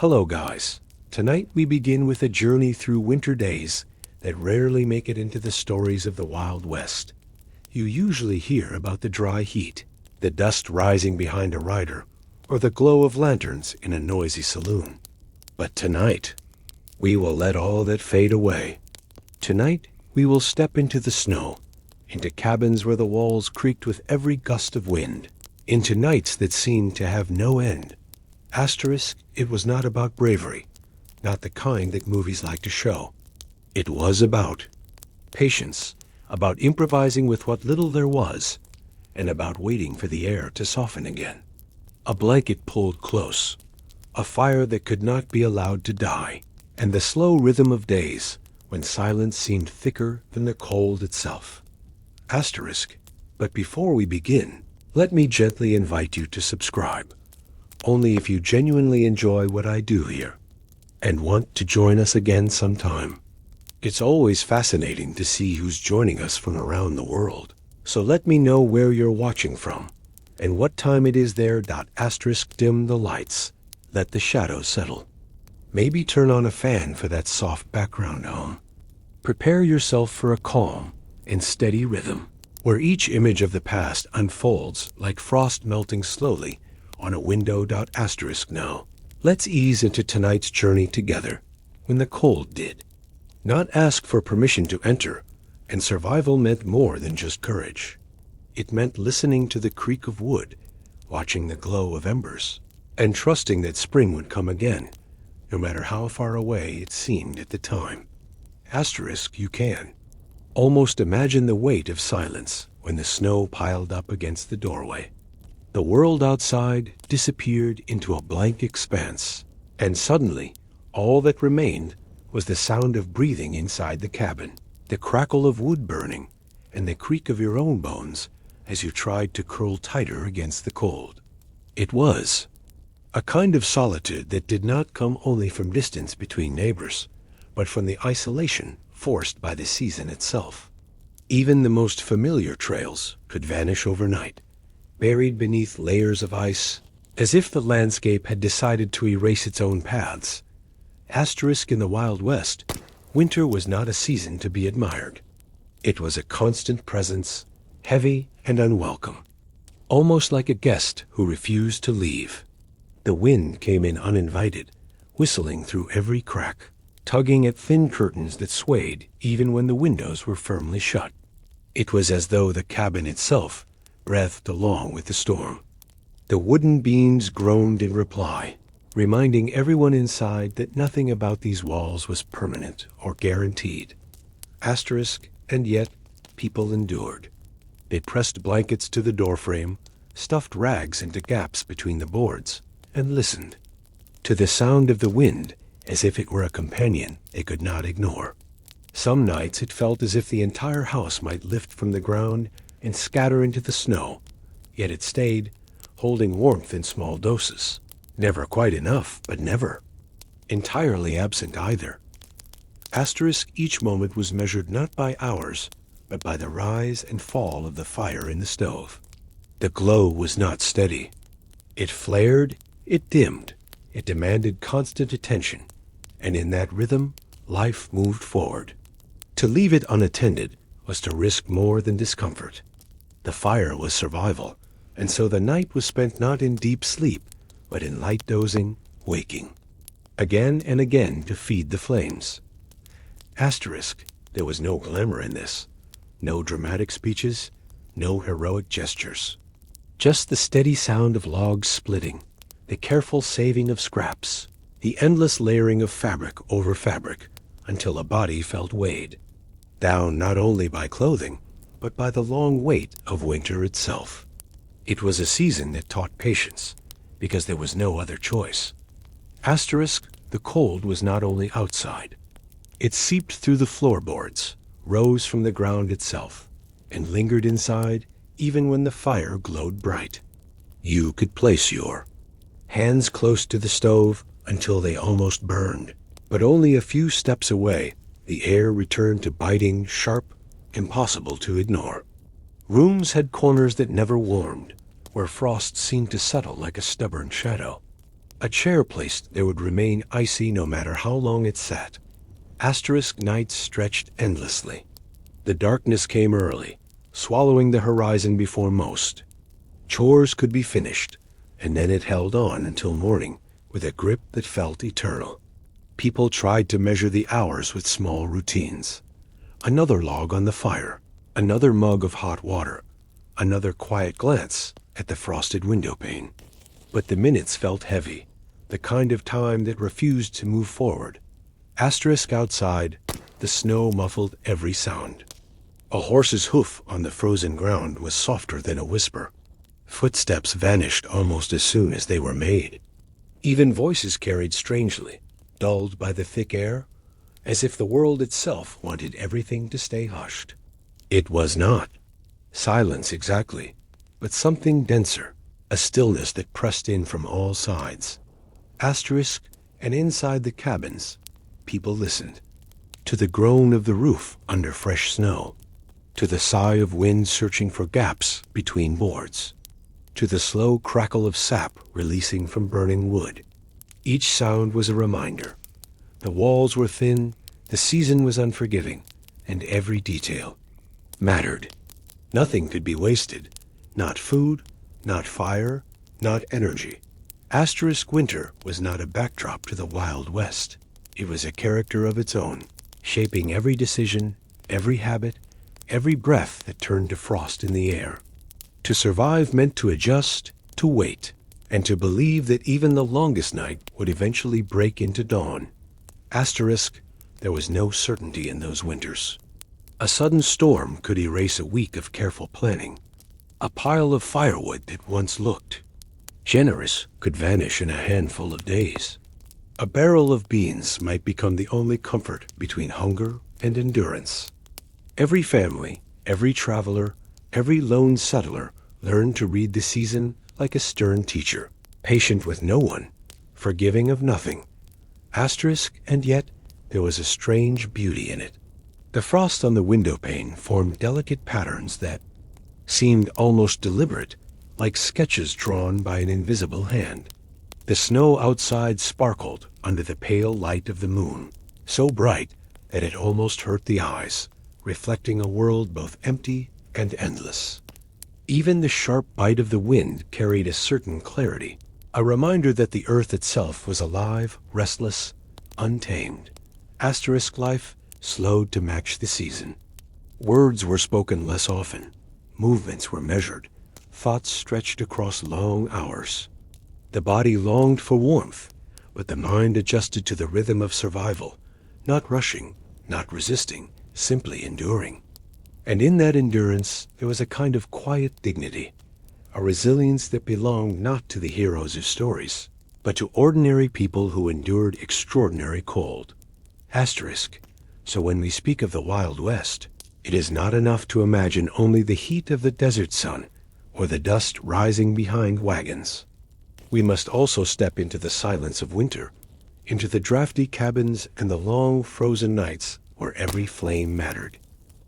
Hello guys. Tonight we begin with a journey through winter days that rarely make it into the stories of the Wild West. You usually hear about the dry heat, the dust rising behind a rider, or the glow of lanterns in a noisy saloon. But tonight, we will let all that fade away. Tonight, we will step into the snow, into cabins where the walls creaked with every gust of wind, into nights that seemed to have no end. Asterisk, it was not about bravery, not the kind that movies like to show. It was about patience, about improvising with what little there was, and about waiting for the air to soften again. A blanket pulled close, a fire that could not be allowed to die, and the slow rhythm of days when silence seemed thicker than the cold itself. Asterisk, but before we begin, let me gently invite you to subscribe, only if you genuinely enjoy what I do here, and want to join us again sometime. It's always fascinating to see who's joining us from around the world, so let me know where you're watching from, and what time it is there. Asterisk, dim the lights, let the shadows settle. Maybe turn on a fan for that soft background hum. Prepare yourself for a calm and steady rhythm, where each image of the past unfolds like frost melting slowly on a window. Asterisk, now, let's ease into tonight's journey together when the cold did not ask for permission to enter, and survival meant more than just courage. It meant listening to the creak of wood, watching the glow of embers, and trusting that spring would come again, no matter how far away it seemed at the time. Asterisk, you can almost imagine the weight of silence when the snow piled up against the doorway. The world outside disappeared into a blank expanse, and suddenly all that remained was the sound of breathing inside the cabin, the crackle of wood burning, and the creak of your own bones as you tried to curl tighter against the cold. It was a kind of solitude that did not come only from distance between neighbors, but from the isolation forced by the season itself. Even the most familiar trails could vanish overnight, buried beneath layers of ice, as if the landscape had decided to erase its own paths. Asterisk, in the Wild West, winter was not a season to be admired. It was a constant presence, heavy and unwelcome, almost like a guest who refused to leave. The wind came in uninvited, whistling through every crack, tugging at thin curtains that swayed even when the windows were firmly shut. It was as though the cabin itself breathed along with the storm. The wooden beams groaned in reply, reminding everyone inside that nothing about these walls was permanent or guaranteed. Asterisk, and yet people endured. They pressed blankets to the doorframe, stuffed rags into gaps between the boards, and listened to the sound of the wind as if it were a companion they could not ignore. Some nights it felt as if the entire house might lift from the ground and scatter into the snow, yet it stayed, holding warmth in small doses. Never quite enough, but never entirely absent either. Asterisk, each moment was measured not by hours, but by the rise and fall of the fire in the stove. The glow was not steady. It flared, it dimmed, it demanded constant attention, and in that rhythm, life moved forward. To leave it unattended was to risk more than discomfort. The fire was survival, and so the night was spent not in deep sleep, but in light dozing, waking, again and again to feed the flames. Asterisk, there was no glamour in this, no dramatic speeches, no heroic gestures. Just the steady sound of logs splitting, the careful saving of scraps, the endless layering of fabric over fabric, until a body felt weighed, down not only by clothing, but by the long weight of winter itself. It was a season that taught patience, because there was no other choice. Asterisk, the cold was not only outside. It seeped through the floorboards, rose from the ground itself, and lingered inside even when the fire glowed bright. You could place your hands close to the stove until they almost burned, but only a few steps away, the air returned to biting, sharp, impossible to ignore. Rooms had corners that never warmed, where frost seemed to settle like a stubborn shadow. A chair placed there would remain icy no matter how long it sat. Asterisk nights stretched endlessly. The darkness came early, swallowing the horizon before most. Chores could be finished, and then it held on until morning with a grip that felt eternal. People tried to measure the hours with small routines. Another log on the fire, another mug of hot water, another quiet glance at the frosted window pane. But the minutes felt heavy, the kind of time that refused to move forward. Asterisk outside, the snow muffled every sound. A horse's hoof on the frozen ground was softer than a whisper. Footsteps vanished almost as soon as they were made. Even voices carried strangely, dulled by the thick air, as if the world itself wanted everything to stay hushed. It was not silence exactly, but something denser, a stillness that pressed in from all sides. Asterisk, and inside the cabins, people listened. To the groan of the roof under fresh snow, to the sigh of wind searching for gaps between boards, to the slow crackle of sap releasing from burning wood. Each sound was a reminder. The walls were thin, the season was unforgiving, and every detail mattered. Nothing could be wasted. Not food, not fire, not energy. Asterisk winter was not a backdrop to the Wild West. It was a character of its own, shaping every decision, every habit, every breath that turned to frost in the air. To survive meant to adjust, to wait, and to believe that even the longest night would eventually break into dawn. Asterisk, there was no certainty in those winters. A sudden storm could erase a week of careful planning. A pile of firewood that once looked generous could vanish in a handful of days. A barrel of beans might become the only comfort between hunger and endurance. Every family, every traveler, every lone settler learned to read the season like a stern teacher, patient with no one, forgiving of nothing. Asterisk, and yet there was a strange beauty in it. The frost on the window pane formed delicate patterns that seemed almost deliberate, like sketches drawn by an invisible hand. The snow outside sparkled under the pale light of the moon, so bright that it almost hurt the eyes, reflecting a world both empty and endless. Even the sharp bite of the wind carried a certain clarity, a reminder that the earth itself was alive, restless, untamed. Asterisk life slowed to match the season. Words were spoken less often. Movements were measured. Thoughts stretched across long hours. The body longed for warmth, but the mind adjusted to the rhythm of survival, not rushing, not resisting, simply enduring. And in that endurance there was a kind of quiet dignity, a resilience that belonged not to the heroes of stories, but to ordinary people who endured extraordinary cold. Asterisk. So when we speak of the Wild West, it is not enough to imagine only the heat of the desert sun or the dust rising behind wagons. We must also step into the silence of winter, into the drafty cabins and the long frozen nights where every flame mattered.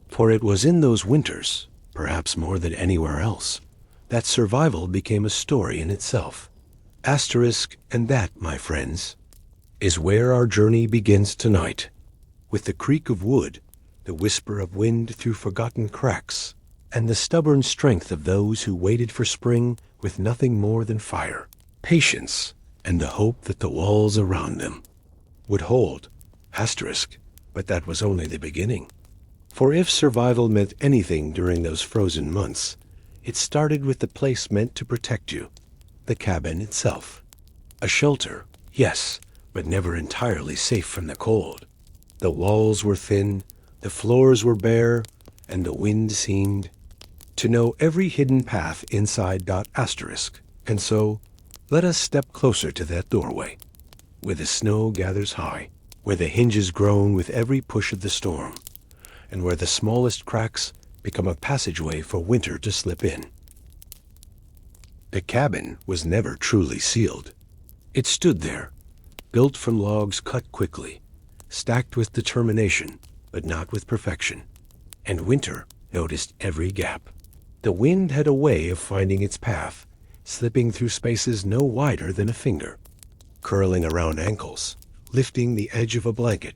For it was in those winters, perhaps more than anywhere else, that survival became a story in itself. Asterisk, and that, my friends, is where our journey begins tonight, with the creak of wood, the whisper of wind through forgotten cracks, and the stubborn strength of those who waited for spring with nothing more than fire, patience, and the hope that the walls around them would hold. Asterisk, but that was only the beginning. For if survival meant anything during those frozen months, it started with the place meant to protect you, the cabin itself. A shelter, yes, but never entirely safe from the cold. The walls were thin, the floors were bare, and the wind seemed to know every hidden path inside. Asterisk. And so, let us step closer to that doorway, where the snow gathers high, where the hinges groan with every push of the storm, and where the smallest cracks become a passageway for winter to slip in. The cabin was never truly sealed. It stood there, built from logs cut quickly, stacked with determination, but not with perfection. And winter noticed every gap. The wind had a way of finding its path, slipping through spaces no wider than a finger. curling around ankles, lifting the edge of a blanket,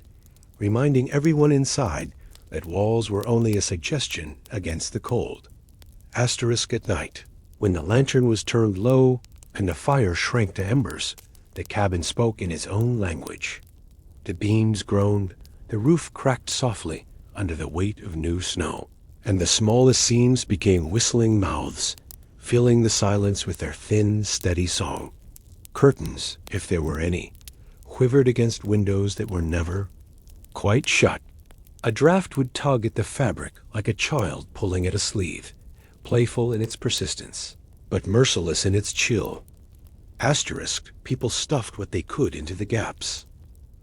reminding everyone inside that walls were only a suggestion against the cold. Asterisk at night, when the lantern was turned low and the fire shrank to embers, the cabin spoke in its own language. The beams groaned, the roof cracked softly under the weight of new snow, and the smallest seams became whistling mouths, filling the silence with their thin, steady song. Curtains, if there were any, quivered against windows that were never quite shut. A draft would tug at the fabric like a child pulling at a sleeve, playful in its persistence, but merciless in its chill. Asterisk, people stuffed what they could into the gaps.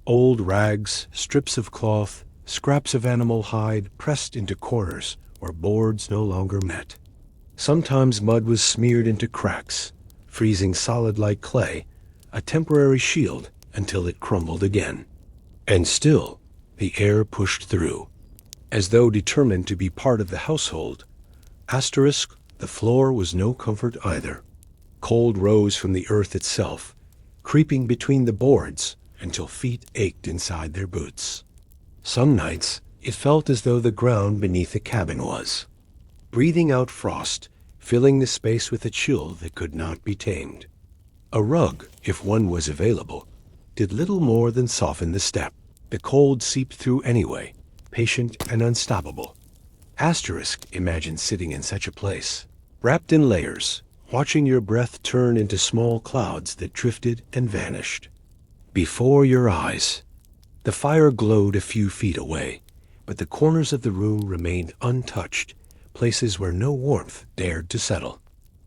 Old rags, strips of cloth, scraps of animal hide pressed into corners where boards no longer met. Sometimes mud was smeared into cracks, freezing solid like clay, a temporary shield until it crumbled again. And still, the air pushed through. As though determined to be part of the household, asterisk, the floor was no comfort either. Cold rose from the earth itself, creeping between the boards until feet ached inside their boots. Some nights, it felt as though the ground beneath the cabin was breathing out frost, filling the space with a chill that could not be tamed. A rug, if one was available, did little more than soften the step. The cold seeped through anyway, patient and unstoppable. Asterisk imagined sitting in such a place, wrapped in layers, watching your breath turn into small clouds that drifted and vanished. Before your eyes, the fire glowed a few feet away, but the corners of the room remained untouched, places where no warmth dared to settle.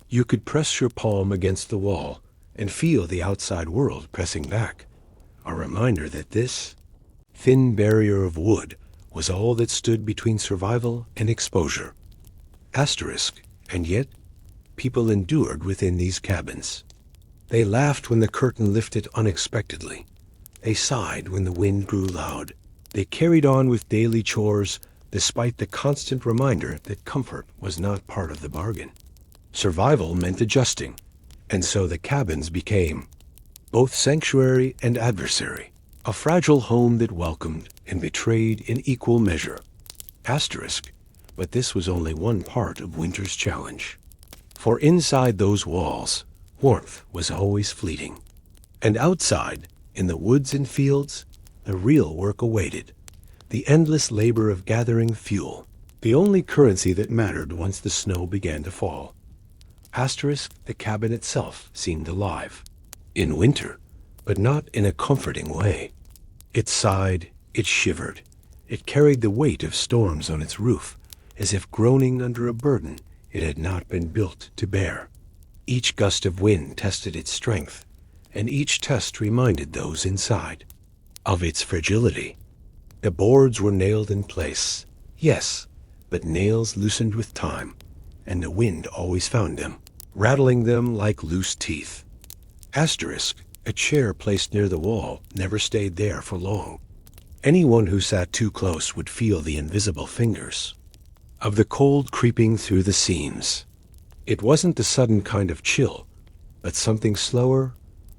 You could press your palm against the wall and feel the outside world pressing back, a reminder that this thin barrier of wood was all that stood between survival and exposure. Asterisk, and yet, people endured within these cabins. They laughed when the curtain lifted unexpectedly. They sighed when the wind grew loud. They carried on with daily chores despite the constant reminder that comfort was not part of the bargain. Survival meant adjusting, and so the cabins became both sanctuary and adversary, a fragile home that welcomed and betrayed in equal measure. Asterisk, but this was only one part of winter's challenge. For inside those walls, warmth was always fleeting. And outside, in the woods and fields, the real work awaited, the endless labor of gathering fuel, the only currency that mattered once the snow began to fall. Asterisk, the cabin itself seemed alive. In winter, but not in a comforting way. It sighed, it shivered, it carried the weight of storms on its roof, as if groaning under a burden it had not been built to bear. Each gust of wind tested its strength, and each test reminded those inside of its fragility. The boards were nailed in place, yes, but nails loosened with time, and the wind always found them, rattling them like loose teeth. Asterisk, a chair placed near the wall, never stayed there for long. Anyone who sat too close would feel the invisible fingers of the cold creeping through the seams. It wasn't the sudden kind of chill, but something slower,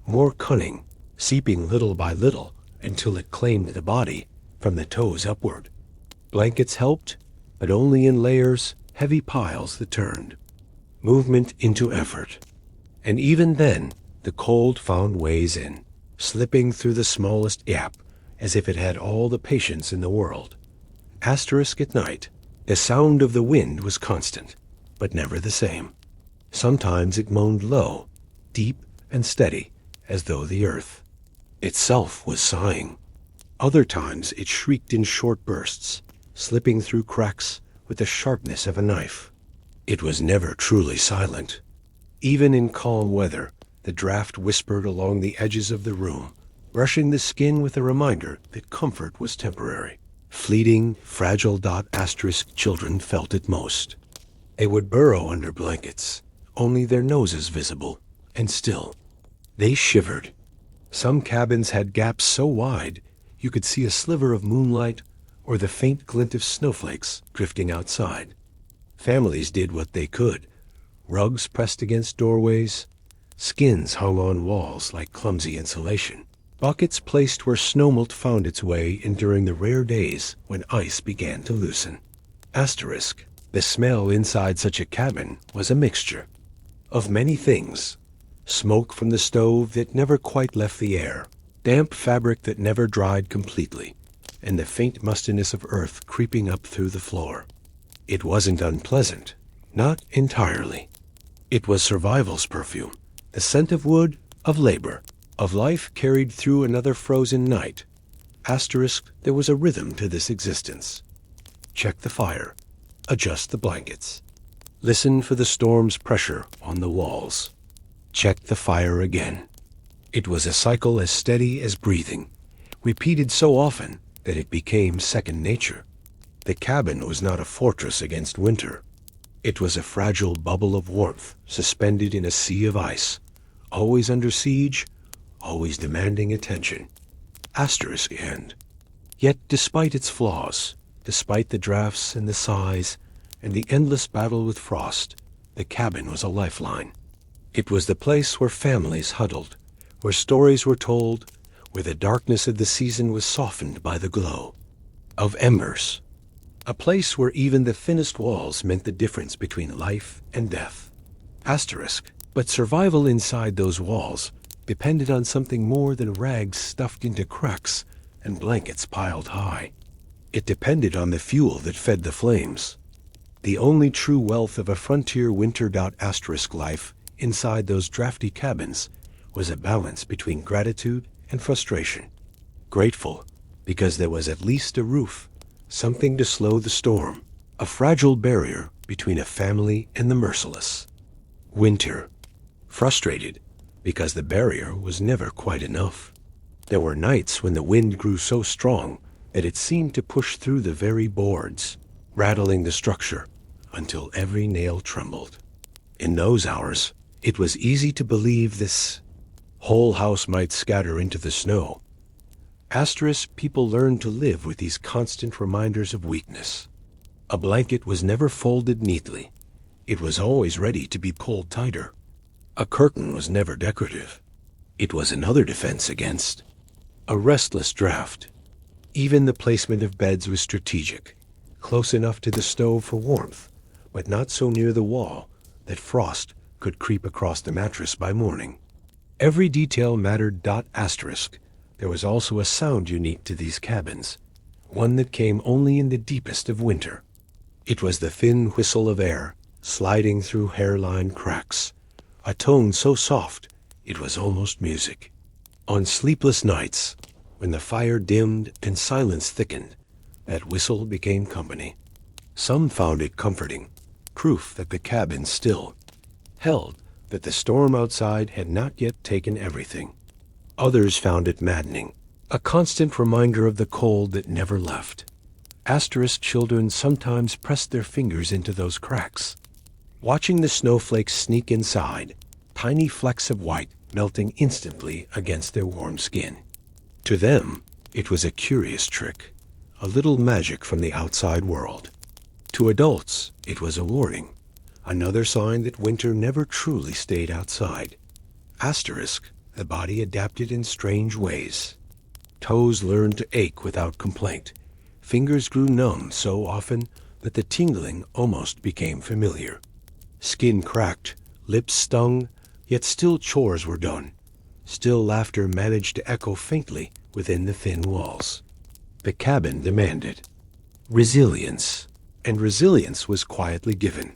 more cunning, seeping little by little until it claimed the body from the toes upward. Blankets helped, but only in layers, heavy piles that turned. Movement into effort. And even then, the cold found ways in, slipping through the smallest gap, as if it had all the patience in the world. Asterisk at night, the sound of the wind was constant, but never the same. Sometimes it moaned low, deep and steady, as though the earth itself was sighing. Other times it shrieked in short bursts, slipping through cracks with the sharpness of a knife. It was never truly silent. Even in calm weather, the draft whispered along the edges of the room, brushing the skin with a reminder that comfort was temporary. Fleeting, fragile asterisk children felt it most. They would burrow under blankets, only their noses visible, and still. They shivered. Some cabins had gaps so wide you could see a sliver of moonlight or the faint glint of snowflakes drifting outside. Families did what they could. Rugs pressed against doorways, Skins hung on walls like clumsy insulation. Buckets placed where snowmelt found its way in during the rare days when ice began to loosen. Asterisk. The smell inside such a cabin was a mixture of many things. Smoke from the stove that never quite left the air, damp fabric that never dried completely, and the faint mustiness of earth creeping up through the floor. It wasn't unpleasant, not entirely. It was survival's perfume, the scent of wood, of labor, of life carried through another frozen night. Asterisk, there was a rhythm to this existence. Check the fire. Adjust the blankets. Listen for the storm's pressure on the walls. Check the fire again. It was a cycle as steady as breathing, repeated so often that it became second nature. The cabin was not a fortress against winter. It was a fragile bubble of warmth suspended in a sea of ice, always under siege, always demanding attention. Asterisk end. Yet despite its flaws, despite the drafts and the sighs and the endless battle with frost, the cabin was a lifeline. It was the place where families huddled, where stories were told, where the darkness of the season was softened by the glow of embers. A place where even the thinnest walls meant the difference between life and death. Asterisk. But survival inside those walls depended on something more than rags stuffed into cracks and blankets piled high. It depended on the fuel that fed the flames. The only true wealth of a frontier winter. Asterisk life inside those drafty cabins was a balance between gratitude and frustration. Grateful because there was at least a roof, something to slow the storm, a fragile barrier between a family and the merciless. Winter. Frustrated because the barrier was never quite enough. There were nights when the wind grew so strong that it seemed to push through the very boards, rattling the structure until every nail trembled. In those hours, it was easy to believe this whole house might scatter into the snow. Asterisk, people learned to live with these constant reminders of weakness. A blanket was never folded neatly. It was always ready to be pulled tighter. A curtain was never decorative. It was another defense against a restless draft. Even the placement of beds was strategic, close enough to the stove for warmth, but not so near the wall that frost could creep across the mattress by morning. Every detail mattered. Asterisk. There was also a sound unique to these cabins, one that came only in the deepest of winter. It was the thin whistle of air sliding through hairline cracks, a tone so soft it was almost music. On sleepless nights, when the fire dimmed and silence thickened, that whistle became company. Some found it comforting, proof that the cabin still held, that the storm outside had not yet taken everything. Others found it maddening, a constant reminder of the cold that never left. Asterisk, children sometimes pressed their fingers into those cracks, watching the snowflakes sneak inside, tiny flecks of white melting instantly against their warm skin. To them, it was a curious trick, a little magic from the outside world. To adults, it was a warning, another sign that winter never truly stayed outside. Asterisk, the body adapted in strange ways. Toes learned to ache without complaint. Fingers grew numb so often that the tingling almost became familiar. Skin cracked, lips stung, yet still chores were done. Still laughter managed to echo faintly within the thin walls. The cabin demanded resilience, and resilience was quietly given.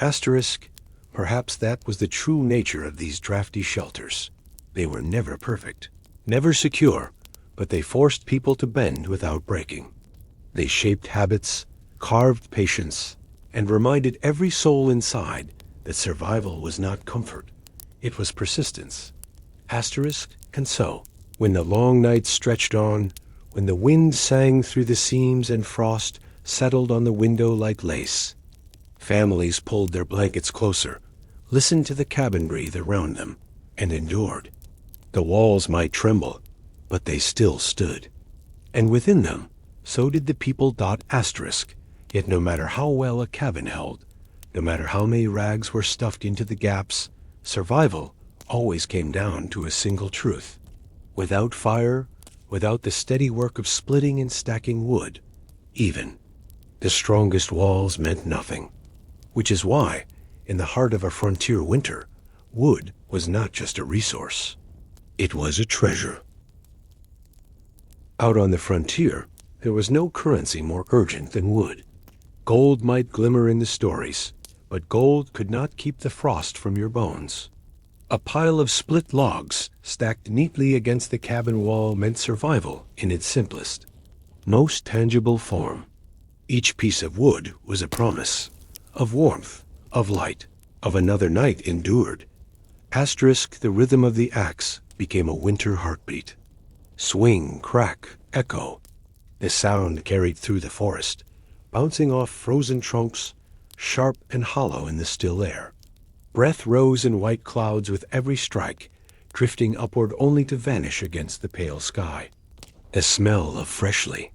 Asterisk, perhaps that was the true nature of these drafty shelters. They were never perfect, never secure, but they forced people to bend without breaking. They shaped habits, carved patience, and reminded every soul inside that survival was not comfort, it was persistence. Asterisk, and so, when the long nights stretched on, when the wind sang through the seams and frost settled on the window like lace, families pulled their blankets closer, listened to the cabin breathe around them, and endured. The walls might tremble, but they still stood. And within them, so did the people. Asterisk. Yet no matter how well a cabin held, no matter how many rags were stuffed into the gaps, survival always came down to a single truth. Without fire, without the steady work of splitting and stacking wood, even the strongest walls meant nothing. Which is why, in the heart of a frontier winter, wood was not just a resource. It was a treasure. Out on the frontier, there was no currency more urgent than wood. Gold might glimmer in the stories, but gold could not keep the frost from your bones. A pile of split logs stacked neatly against the cabin wall meant survival in its simplest, most tangible form. Each piece of wood was a promise of warmth, of light, of another night endured. Asterisk, the rhythm of the axe became a winter heartbeat. Swing, crack, echo. The sound carried through the forest, bouncing off frozen trunks, sharp and hollow in the still air. Breath rose in white clouds with every strike, drifting upward only to vanish against the pale sky. A smell of freshly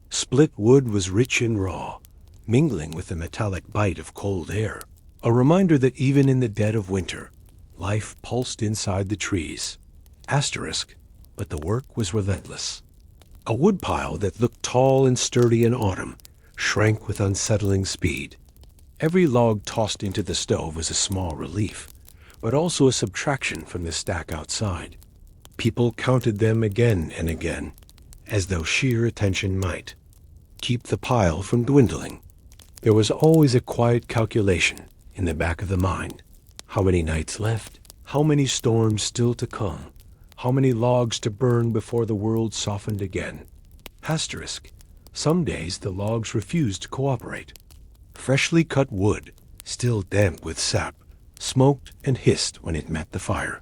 split wood was rich and raw, mingling with the metallic bite of cold air, a reminder that even in the dead of winter, life pulsed inside the trees. Asterisk, but the work was relentless. A woodpile that looked tall and sturdy in autumn shrank with unsettling speed. Every log tossed into the stove was a small relief, but also a subtraction from the stack outside. People counted them again and again, as though sheer attention might keep the pile from dwindling. There was always a quiet calculation in the back of the mind. How many nights left? How many storms still to come? How many logs to burn before the world softened again? Asterisk. Some days the logs refused to cooperate. Freshly cut wood, still damp with sap, smoked and hissed when it met the fire.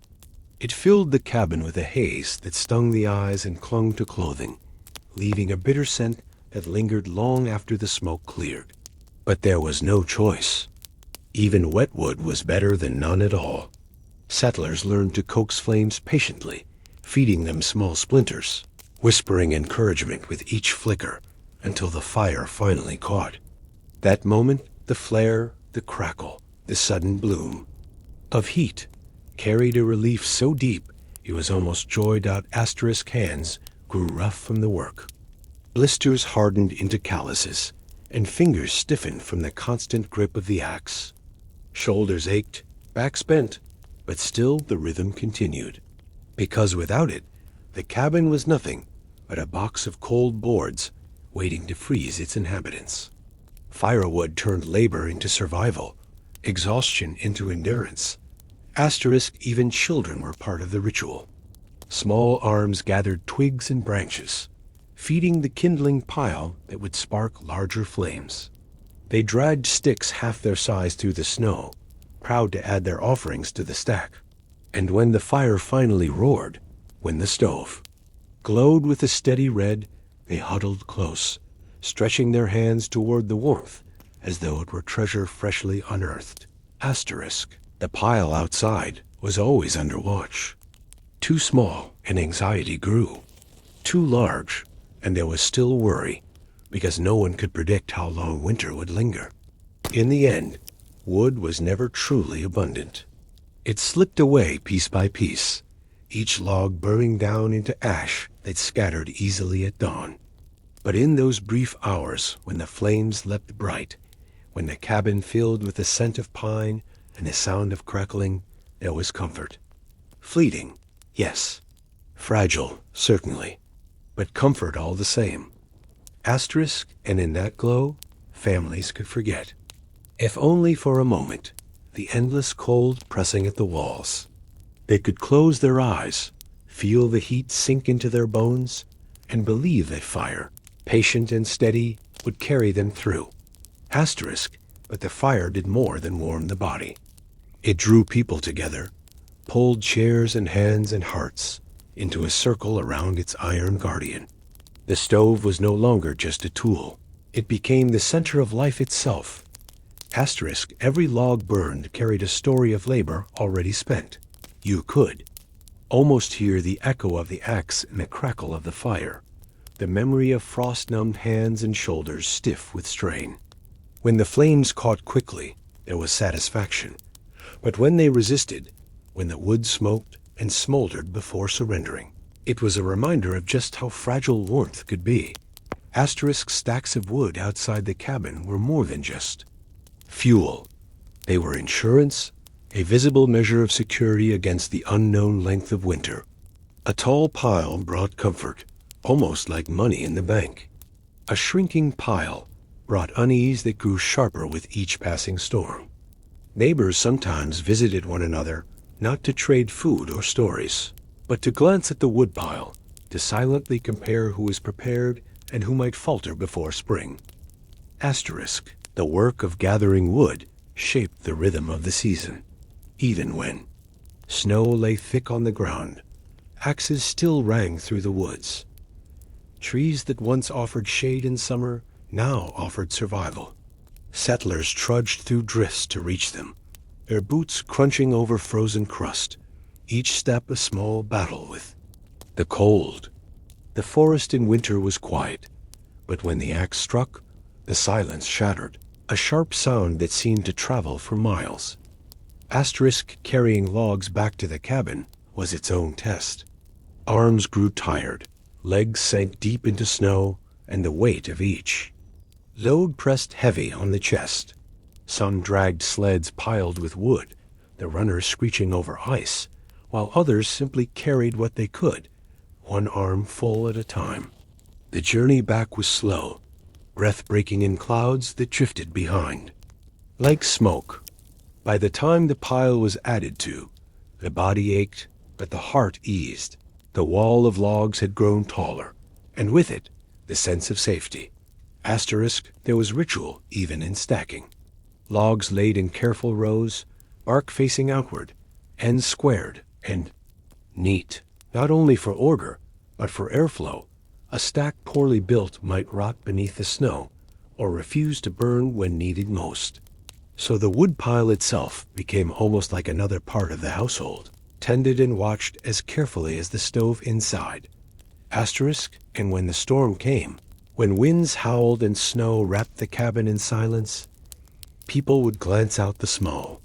It filled the cabin with a haze that stung the eyes and clung to clothing, leaving a bitter scent that lingered long after the smoke cleared. But there was no choice. Even wet wood was better than none at all. Settlers learned to coax flames patiently, feeding them small splinters, whispering encouragement with each flicker until the fire finally caught. That moment, the flare, the crackle, the sudden bloom of heat carried a relief so deep it was almost joyed out. Asterisk hands grew rough from the work. Blisters hardened into calluses, and fingers stiffened from the constant grip of the axe. Shoulders ached, backs bent, but still the rhythm continued. Because without it, the cabin was nothing but a box of cold boards waiting to freeze its inhabitants. Firewood turned labor into survival, exhaustion into endurance. Asterisk, even children were part of the ritual. Small arms gathered twigs and branches, feeding the kindling pile that would spark larger flames. They dragged sticks half their size through the snow, proud to add their offerings to the stack. And when the fire finally roared, when the stove glowed with a steady red, they huddled close, stretching their hands toward the warmth as though it were treasure freshly unearthed. Asterisk, the pile outside was always under watch. Too small, and anxiety grew. Too large, and there was still worry, because no one could predict how long winter would linger. In the end, wood was never truly abundant. It slipped away piece by piece, each log burning down into ash that scattered easily at dawn. But in those brief hours when the flames leapt bright, when the cabin filled with the scent of pine and the sound of crackling, there was comfort. Fleeting, yes. Fragile, certainly. But comfort all the same. Asterisk, and in that glow, families could forget, if only for a moment, the endless cold pressing at the walls. They could close their eyes, feel the heat sink into their bones, and believe that fire, patient and steady, would carry them through. Asterisk, but the fire did more than warm the body. It drew people together, pulled chairs and hands and hearts into a circle around its iron guardian. The stove was no longer just a tool. It became the center of life itself. Asterisk, every log burned carried a story of labor already spent. You could almost hear the echo of the axe in the crackle of the fire, the memory of frost-numbed hands and shoulders stiff with strain. When the flames caught quickly, there was satisfaction. But when they resisted, when the wood smoked and smoldered before surrendering. It was a reminder of just how fragile warmth could be. Asterisk stacks of wood outside the cabin were more than just fuel. They were insurance, a visible measure of security against the unknown length of winter. A tall pile brought comfort, almost like money in the bank. A shrinking pile brought unease that grew sharper with each passing storm. Neighbors sometimes visited one another, not to trade food or stories, but to glance at the woodpile, to silently compare who was prepared and who might falter before spring. Asterisk, the work of gathering wood shaped the rhythm of the season. Even when snow lay thick on the ground, axes still rang through the woods. Trees that once offered shade in summer now offered survival. Settlers trudged through drifts to reach them, their boots crunching over frozen crust, each step a small battle with the cold. The forest in winter was quiet, but when the axe struck, the silence shattered, a sharp sound that seemed to travel for miles. Asterisk carrying logs back to the cabin was its own test. Arms grew tired, legs sank deep into snow, and the weight of each load pressed heavy on the chest. Some dragged sleds piled with wood, the runners screeching over ice, while others simply carried what they could, one arm full at a time. The journey back was slow, breath-breaking in clouds that drifted behind. Like smoke, by the time the pile was added to, the body ached, but the heart eased. The wall of logs had grown taller, and with it, the sense of safety. Asterisk, there was ritual even in stacking. Logs laid in careful rows, bark facing outward, ends squared, and neat, not only for order, but for airflow. A stack poorly built might rot beneath the snow, or refuse to burn when needed most. So the woodpile itself became almost like another part of the household, tended and watched as carefully as the stove inside. Asterisk, and when the storm came, when winds howled and snow wrapped the cabin in silence, people would glance out the small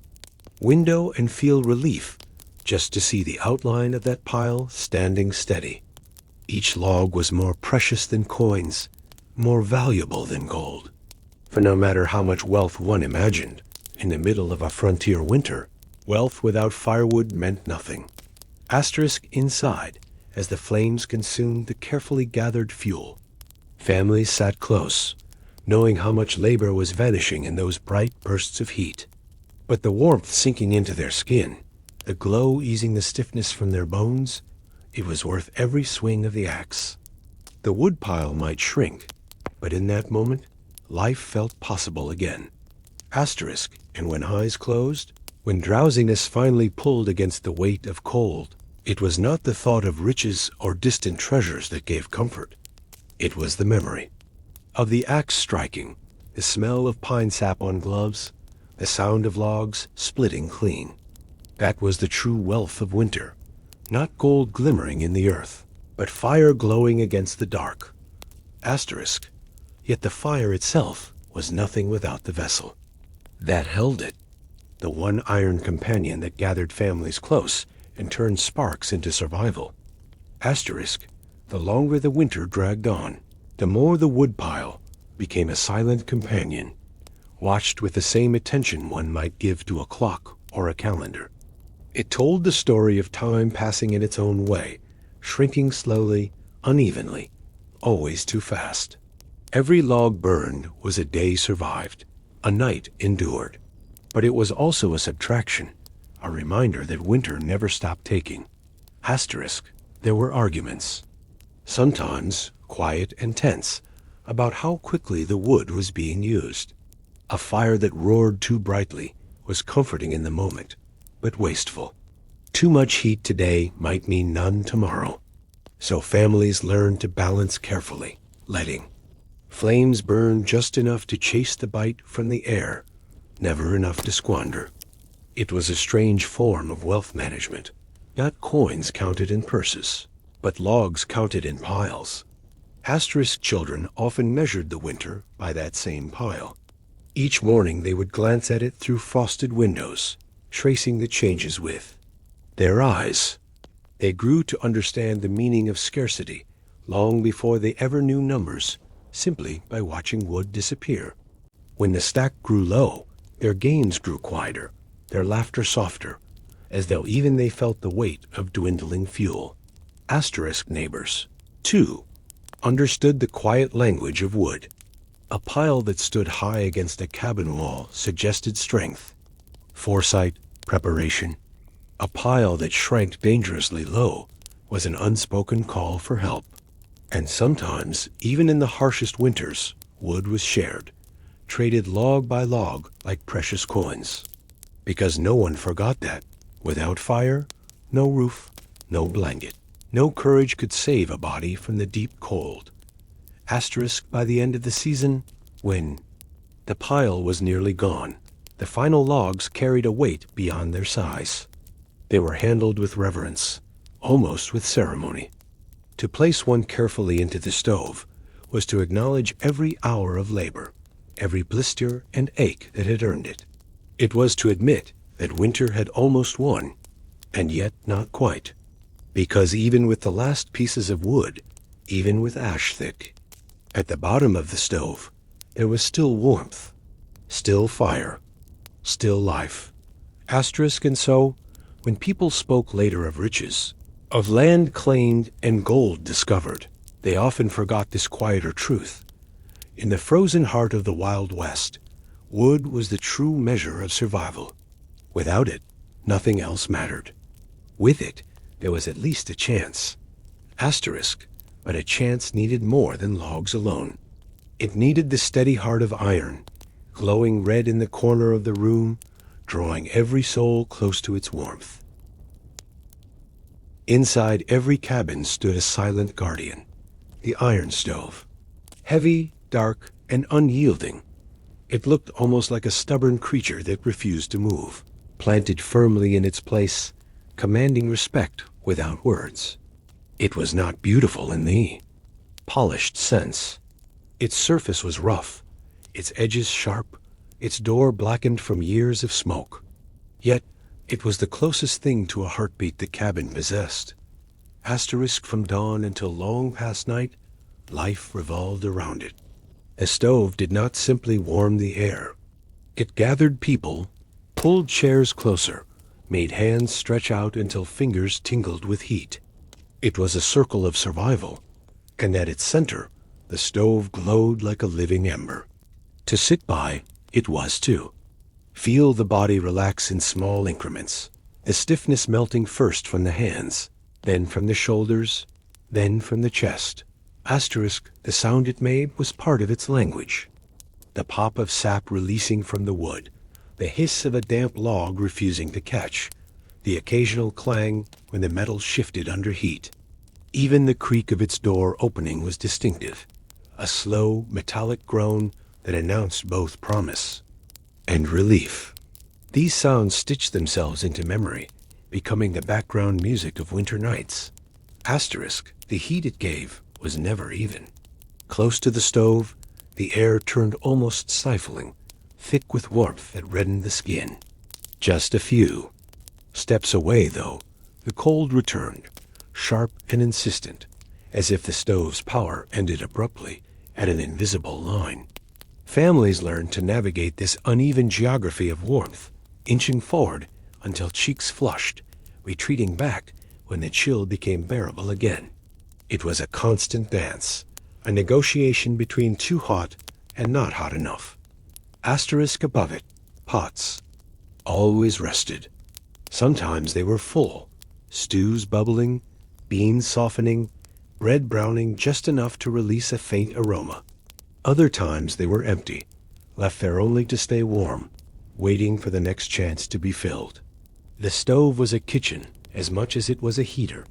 window and feel relief just to see the outline of that pile standing steady. Each log was more precious than coins, more valuable than gold. For no matter how much wealth one imagined, in the middle of a frontier winter, wealth without firewood meant nothing. Asterisk inside, as the flames consumed the carefully gathered fuel. Families sat close, knowing how much labor was vanishing in those bright bursts of heat. But the warmth sinking into their skin, the glow easing the stiffness from their bones, it was worth every swing of the axe. The woodpile might shrink, but in that moment, life felt possible again. Asterisk, and when eyes closed, when drowsiness finally pulled against the weight of cold, it was not the thought of riches or distant treasures that gave comfort. It was the memory of the axe striking, the smell of pine sap on gloves, the sound of logs splitting clean. That was the true wealth of winter, not gold glimmering in the earth, but fire glowing against the dark. Asterisk, yet the fire itself was nothing without the vessel that held it, the one iron companion that gathered families close and turned sparks into survival. Asterisk, the longer the winter dragged on, the more the woodpile became a silent companion, watched with the same attention one might give to a clock or a calendar. It told the story of time passing in its own way, shrinking slowly, unevenly, always too fast. Every log burned was a day survived, a night endured. But it was also a subtraction, a reminder that winter never stopped taking. Asterisk, there were arguments, sometimes quiet and tense, about how quickly the wood was being used. A fire that roared too brightly was comforting in the moment, but wasteful. Too much heat today might mean none tomorrow. So families learned to balance carefully, letting flames burn just enough to chase the bite from the air, never enough to squander. It was a strange form of wealth management. Not coins counted in purses, but logs counted in piles. Asterisk children often measured the winter by that same pile. Each morning they would glance at it through frosted windows, tracing the changes with Their eyes. They grew to understand the meaning of scarcity long before they ever knew numbers, simply by watching wood disappear. When the stack grew low, their gains grew quieter, their laughter softer, as though even they felt the weight of dwindling fuel. Asterisk neighbors, too, understood the quiet language of wood. A pile that stood high against a cabin wall suggested strength, foresight, preparation. A pile that shrank dangerously low was an unspoken call for help. And sometimes, even in the harshest winters, wood was shared, traded log by log like precious coins. Because no one forgot that, without fire, no roof, no blanket, no courage could save a body from the deep cold. Asterisk by the end of the season, when the pile was nearly gone, the final logs carried a weight beyond their size. They were handled with reverence, almost with ceremony. To place one carefully into the stove was to acknowledge every hour of labor, every blister and ache that had earned it. It was to admit that winter had almost won, and yet not quite. Because even with the last pieces of wood, even with ash thick, at the bottom of the stove, there was still warmth, still fire, still life. Asterisk. And so, when people spoke later of riches, of land claimed and gold discovered, they often forgot this quieter truth. In the frozen heart of the Wild West, wood was the true measure of survival. Without it, nothing else mattered. With it, there was at least a chance. Asterisk, but a chance needed more than logs alone. It needed the steady heart of iron, glowing red in the corner of the room, drawing every soul close to its warmth. Inside every cabin stood a silent guardian, the iron stove. Heavy, dark, and unyielding, it looked almost like a stubborn creature that refused to move, planted firmly in its place, commanding respect without words. It was not beautiful in the polished sense. Its surface was rough, its edges sharp, its door blackened from years of smoke. Yet, it was the closest thing to a heartbeat the cabin possessed. Asterisk. From dawn until long past night, life revolved around it. A stove did not simply warm the air. It gathered people, pulled chairs closer, made hands stretch out until fingers tingled with heat. It was a circle of survival, and at its center, the stove glowed like a living ember. To sit by, it was too. Feel the body relax in small increments, the stiffness melting first from the hands, then from the shoulders, then from the chest. Asterisk. The sound it made was part of its language. The pop of sap releasing from the wood, the hiss of a damp log refusing to catch, the occasional clang when the metal shifted under heat. Even the creak of its door opening was distinctive, a slow, metallic groan that announced both promise and relief. These sounds stitched themselves into memory, becoming the background music of winter nights. Asterisk. The heat it gave was never even. Close to the stove, the air turned almost stifling, thick with warmth that reddened the skin. Just a few steps away, though, the cold returned, sharp and insistent, as if the stove's power ended abruptly at an invisible line. Families learned to navigate this uneven geography of warmth, inching forward until cheeks flushed, retreating back when the chill became bearable again. It was a constant dance, a negotiation between too hot and not hot enough. Asterisk. Above it, pots, always rested. Sometimes they were full, stews bubbling, beans softening, bread browning just enough to release a faint aroma. Other times they were empty, left there only to stay warm, waiting for the next chance to be filled. The stove was a kitchen as much as it was a heater,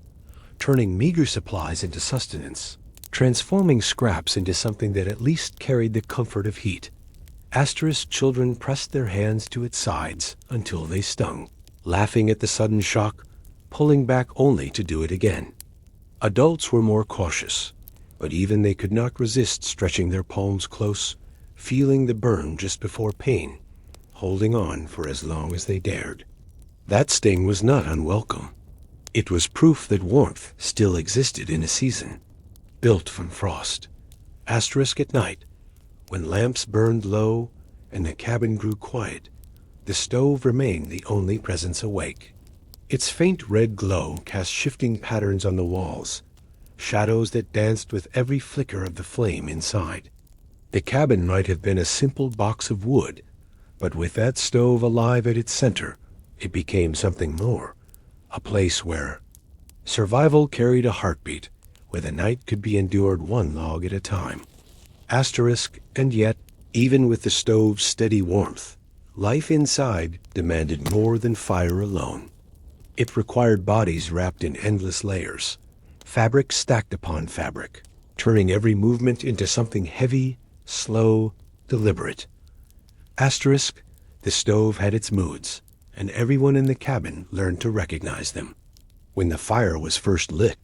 turning meager supplies into sustenance, transforming scraps into something that at least carried the comfort of heat. Asterisk. Children pressed their hands to its sides until they stung, laughing at the sudden shock, pulling back only to do it again. Adults were more cautious, but even they could not resist stretching their palms close, feeling the burn just before pain, holding on for as long as they dared. That sting was not unwelcome. It was proof that warmth still existed in a season, built from frost. Asterisk at night, when lamps burned low and the cabin grew quiet, the stove remained the only presence awake. Its faint red glow cast shifting patterns on the walls, shadows that danced with every flicker of the flame inside. The cabin might have been a simple box of wood, but with that stove alive at its center, it became something more, a place where survival carried a heartbeat, where the night could be endured one log at a time. Asterisk, and yet, even with the stove's steady warmth, life inside demanded more than fire alone. It required bodies wrapped in endless layers, fabric stacked upon fabric, turning every movement into something heavy, slow, deliberate. Asterisk, the stove had its moods, and everyone in the cabin learned to recognize them. When the fire was first lit,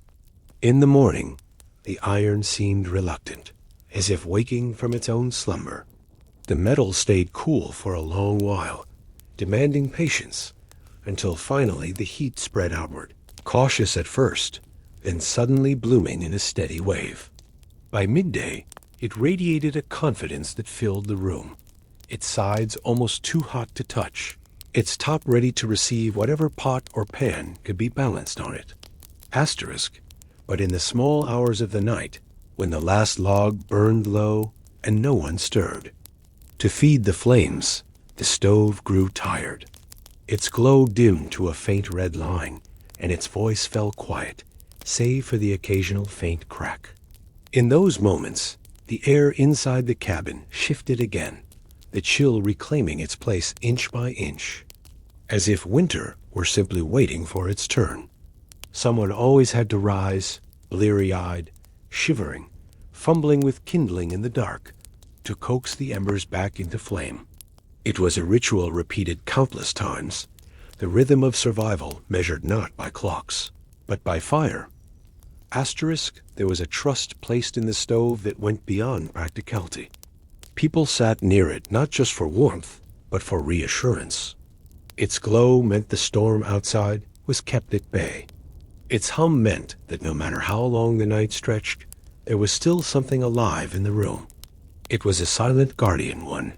in the morning, the iron seemed reluctant, as if waking from its own slumber. The metal stayed cool for a long while, demanding patience, until finally the heat spread outward, cautious at first, then suddenly blooming in a steady wave. By midday, it radiated a confidence that filled the room, its sides almost too hot to touch, its top ready to receive whatever pot or pan could be balanced on it. Asterisk, but in the small hours of the night, when the last log burned low and no one stirred, to feed the flames, the stove grew tired. Its glow dimmed to a faint red line, and its voice fell quiet, save for the occasional faint crack. In those moments, the air inside the cabin shifted again, the chill reclaiming its place inch by inch, as if winter were simply waiting for its turn. Someone always had to rise, bleary-eyed, shivering, fumbling with kindling in the dark, to coax the embers back into flame. It was a ritual repeated countless times, the rhythm of survival measured not by clocks, but by fire. Asterisk, there was a trust placed in the stove that went beyond practicality. People sat near it not just for warmth, but for reassurance. Its glow meant the storm outside was kept at bay. Its hum meant that no matter how long the night stretched, there was still something alive in the room. It was a silent guardian one,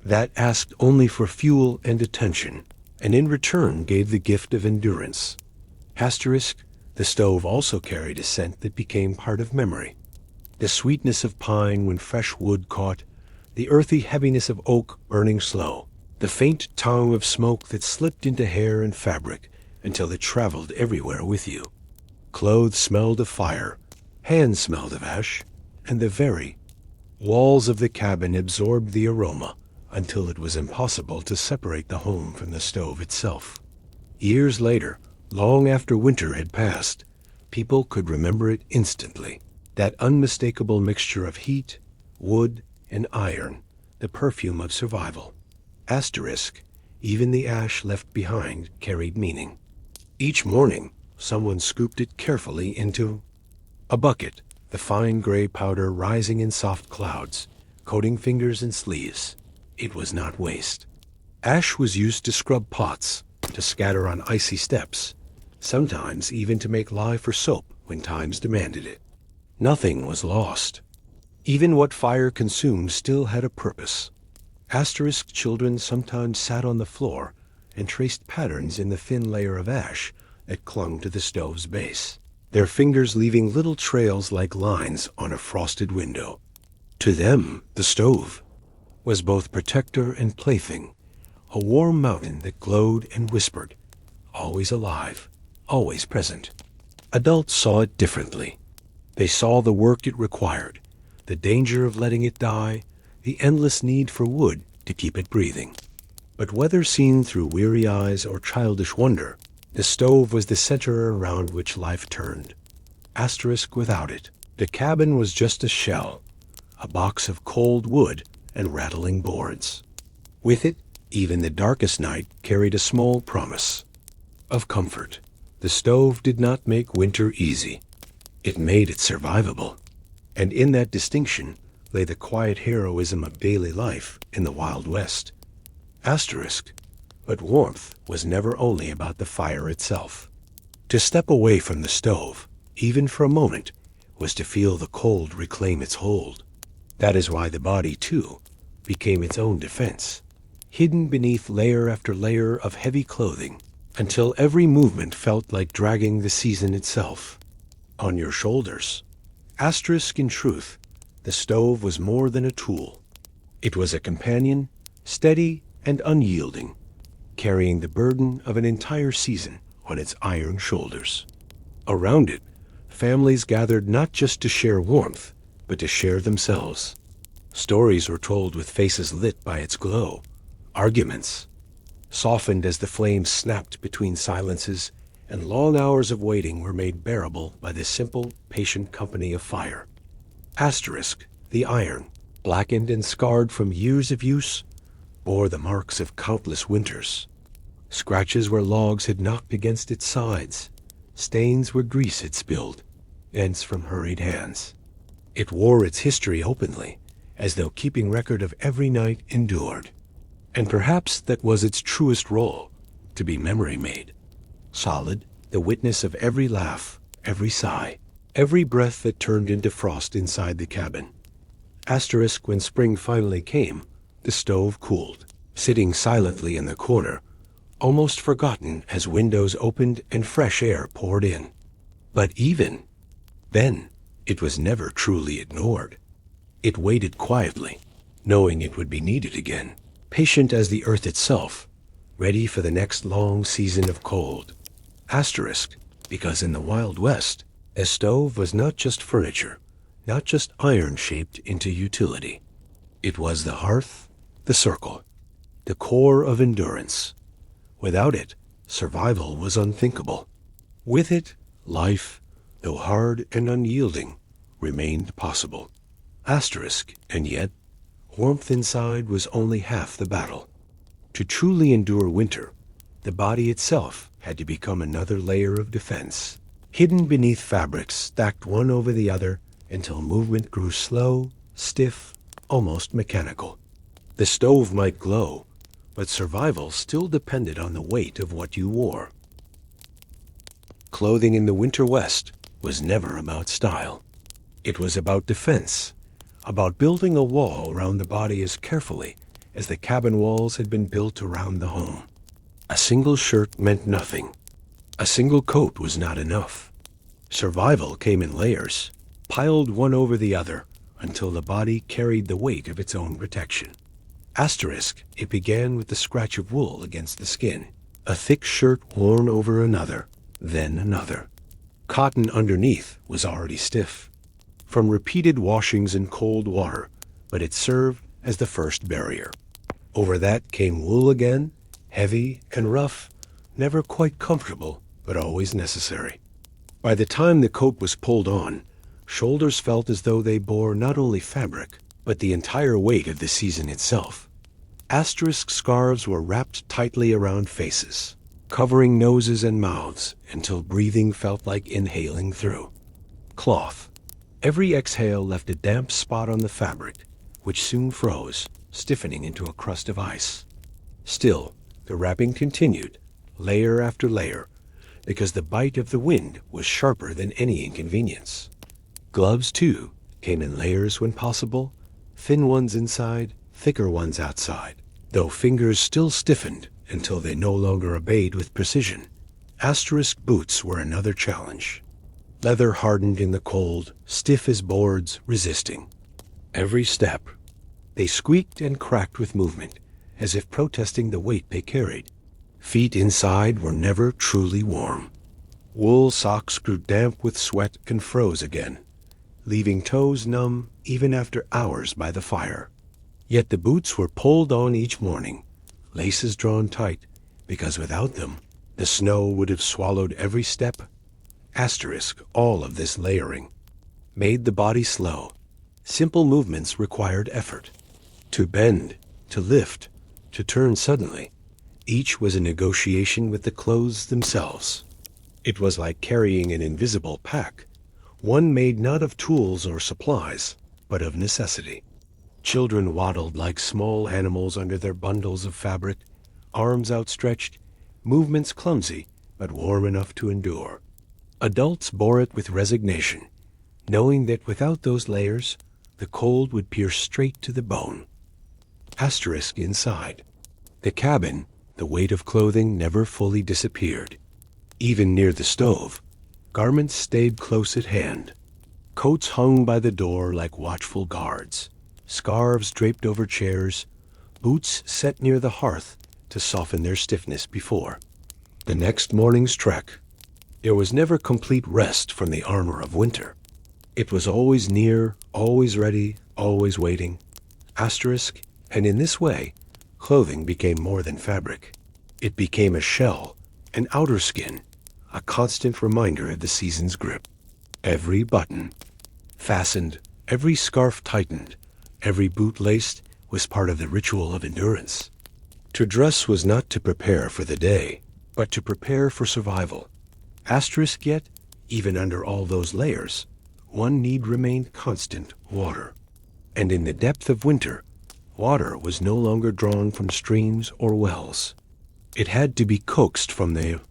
that asked only for fuel and attention, and in return gave the gift of endurance. Asterisk, the stove also carried a scent that became part of memory. The sweetness of pine when fresh wood caught, the earthy heaviness of oak burning slow, the faint tongue of smoke that slipped into hair and fabric until it traveled everywhere with you. Clothes smelled of fire, hands smelled of ash, and the very walls of the cabin absorbed the aroma until it was impossible to separate the home from the stove itself. Years later, long after winter had passed, people could remember it instantly, that unmistakable mixture of heat, wood, and iron, the perfume of survival. Asterisk, even the ash left behind carried meaning. Each morning, someone scooped it carefully into a bucket, the fine gray powder rising in soft clouds, coating fingers and sleeves. It was not waste. Ash was used to scrub pots, to scatter on icy steps, sometimes even to make lye for soap when times demanded it. Nothing was lost. Even what fire consumed still had a purpose. Asterisk children sometimes sat on the floor and traced patterns in the thin layer of ash that clung to the stove's base, their fingers leaving little trails like lines on a frosted window. To them, the stove was both protector and plaything, a warm mountain that glowed and whispered, always alive, always present. Adults saw it differently. They saw the work it required, the danger of letting it die, the endless need for wood to keep it breathing. But whether seen through weary eyes or childish wonder, the stove was the center around which life turned. Asterisk without it, the cabin was just a shell, a box of cold wood and rattling boards. With it, even the darkest night carried a small promise of comfort. The stove did not make winter easy. It made it survivable. And in that distinction lay the quiet heroism of daily life in the Wild West. Asterisk, But warmth was never only about the fire itself. To step away from the stove, even for a moment, was to feel the cold reclaim its hold. That is why the body, too, became its own defense, hidden beneath layer after layer of heavy clothing, until every movement felt like dragging the season itself on your shoulders. Asterisk in truth, the stove was more than a tool. It was a companion, steady and unyielding, carrying the burden of an entire season on its iron shoulders. Around it, families gathered not just to share warmth, but to share themselves. Stories were told with faces lit by its glow, arguments softened as the flames snapped between silences, and long hours of waiting were made bearable by the simple, patient company of fire. Asterisk, the iron, blackened and scarred from years of use, bore the marks of countless winters. Scratches where logs had knocked against its sides, stains where grease had spilled, ends from hurried hands. It wore its history openly, as though keeping record of every night endured. And perhaps that was its truest role, to be memory made. Solid, the witness of every laugh, every sigh, every breath that turned into frost inside the cabin. Asterisk, when spring finally came, the stove cooled, sitting silently in the corner, almost forgotten as windows opened and fresh air poured in. But even then, it was never truly ignored. It waited quietly, knowing it would be needed again, patient as the earth itself, ready for the next long season of cold. Asterisk, because in the Wild West, a stove was not just furniture, not just iron shaped into utility. It was the hearth, the circle, the core of endurance. Without it, survival was unthinkable. With it, life, though hard and unyielding, remained possible. Asterisk, and yet, warmth inside was only half the battle. To truly endure winter, the body itself had to become another layer of defense, hidden beneath fabrics stacked one over the other until movement grew slow, stiff, almost mechanical. The stove might glow, but survival still depended on the weight of what you wore. Clothing in the winter West was never about style. It was about defense, about building a wall around the body as carefully as the cabin walls had been built around the home. A single shirt meant nothing. A single coat was not enough. Survival came in layers, piled one over the other, until the body carried the weight of its own protection. Asterisk, it began with the scratch of wool against the skin, a thick shirt worn over another, then another. Cotton underneath was already stiff, from repeated washings in cold water, but it served as the first barrier. Over that came wool again, heavy and rough, never quite comfortable, but always necessary. By the time the coat was pulled on, shoulders felt as though they bore not only fabric, but the entire weight of the season itself. Asterisk scarves were wrapped tightly around faces, covering noses and mouths until breathing felt like inhaling through. Cloth. Every exhale left a damp spot on the fabric, which soon froze, stiffening into a crust of ice. Still, the wrapping continued, layer after layer, because the bite of the wind was sharper than any inconvenience. Gloves, too, came in layers when possible, thin ones inside, thicker ones outside, though fingers still stiffened until they no longer obeyed with precision. Asterisk boots were another challenge. Leather hardened in the cold, stiff as boards, resisting. Every step, they squeaked and cracked with movement, as if protesting the weight they carried. Feet inside were never truly warm. Wool socks grew damp with sweat and froze again, leaving toes numb even after hours by the fire. Yet the boots were pulled on each morning, laces drawn tight, because without them, the snow would have swallowed every step. Asterisk, all of this layering made the body slow. Simple movements required effort. To bend, to lift, to turn suddenly, each was a negotiation with the clothes themselves. It was like carrying an invisible pack, one made not of tools or supplies, but of necessity. Children waddled like small animals under their bundles of fabric, arms outstretched, movements clumsy, but warm enough to endure. Adults bore it with resignation, knowing that without those layers, the cold would pierce straight to the bone. Asterisk inside. The cabin, the weight of clothing never fully disappeared. Even near the stove, garments stayed close at hand. Coats hung by the door like watchful guards, scarves draped over chairs, boots set near the hearth to soften their stiffness before the next morning's trek. There was never complete rest from the armor of winter. It was always near, always ready, always waiting. Asterisk, and in this way, clothing became more than fabric. It became a shell, an outer skin, a constant reminder of the season's grip. Every button fastened, every scarf tightened, every boot laced was part of the ritual of endurance. To dress was not to prepare for the day, but to prepare for survival. Asterisk yet, even under all those layers, one need remain constant: water. And in the depth of winter, water was no longer drawn from streams or wells. It had to be coaxed from the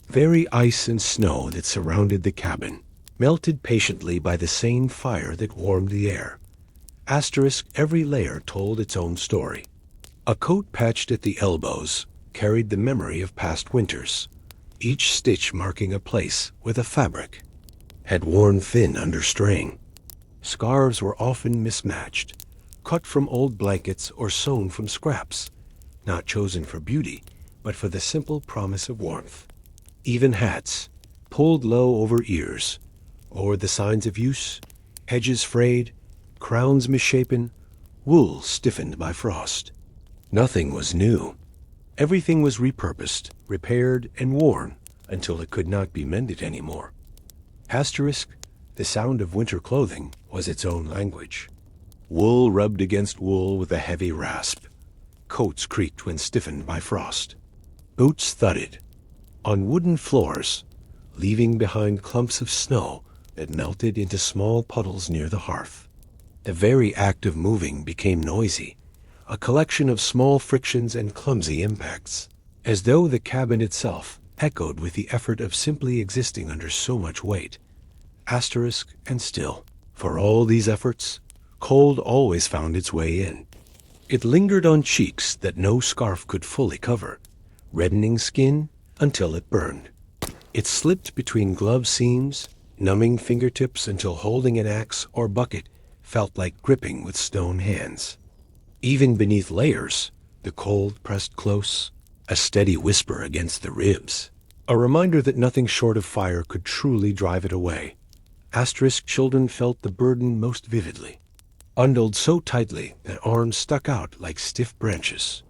very ice and snow that surrounded the cabin, melted patiently by the same fire that warmed the air. Asterisk, every layer told its own story. A coat patched at the elbows carried the memory of past winters, each stitch marking a place where the fabric had worn thin under strain. Scarves were often mismatched, cut from old blankets or sewn from scraps, not chosen for beauty, but for the simple promise of warmth. Even hats, pulled low over ears, or the signs of use, edges frayed, crowns misshapen, wool stiffened by frost. Nothing was new. Everything was repurposed, repaired, and worn until it could not be mended anymore. Asterisk, the sound of winter clothing was its own language. Wool rubbed against wool with a heavy rasp. Coats creaked when stiffened by frost. Boots thudded on wooden floors, leaving behind clumps of snow that melted into small puddles near the hearth. The very act of moving became noisy, a collection of small frictions and clumsy impacts, as though the cabin itself echoed with the effort of simply existing under so much weight. Asterisk, and still, for all these efforts, cold always found its way in. It lingered on cheeks that no scarf could fully cover, reddening skin until it burned. It slipped between glove seams, numbing fingertips until holding an axe or bucket felt like gripping with stone hands. Even beneath layers, the cold pressed close, a steady whisper against the ribs, a reminder that nothing short of fire could truly drive it away. Asterisk, children felt the burden most vividly, bundled so tightly that arms stuck out like stiff branches.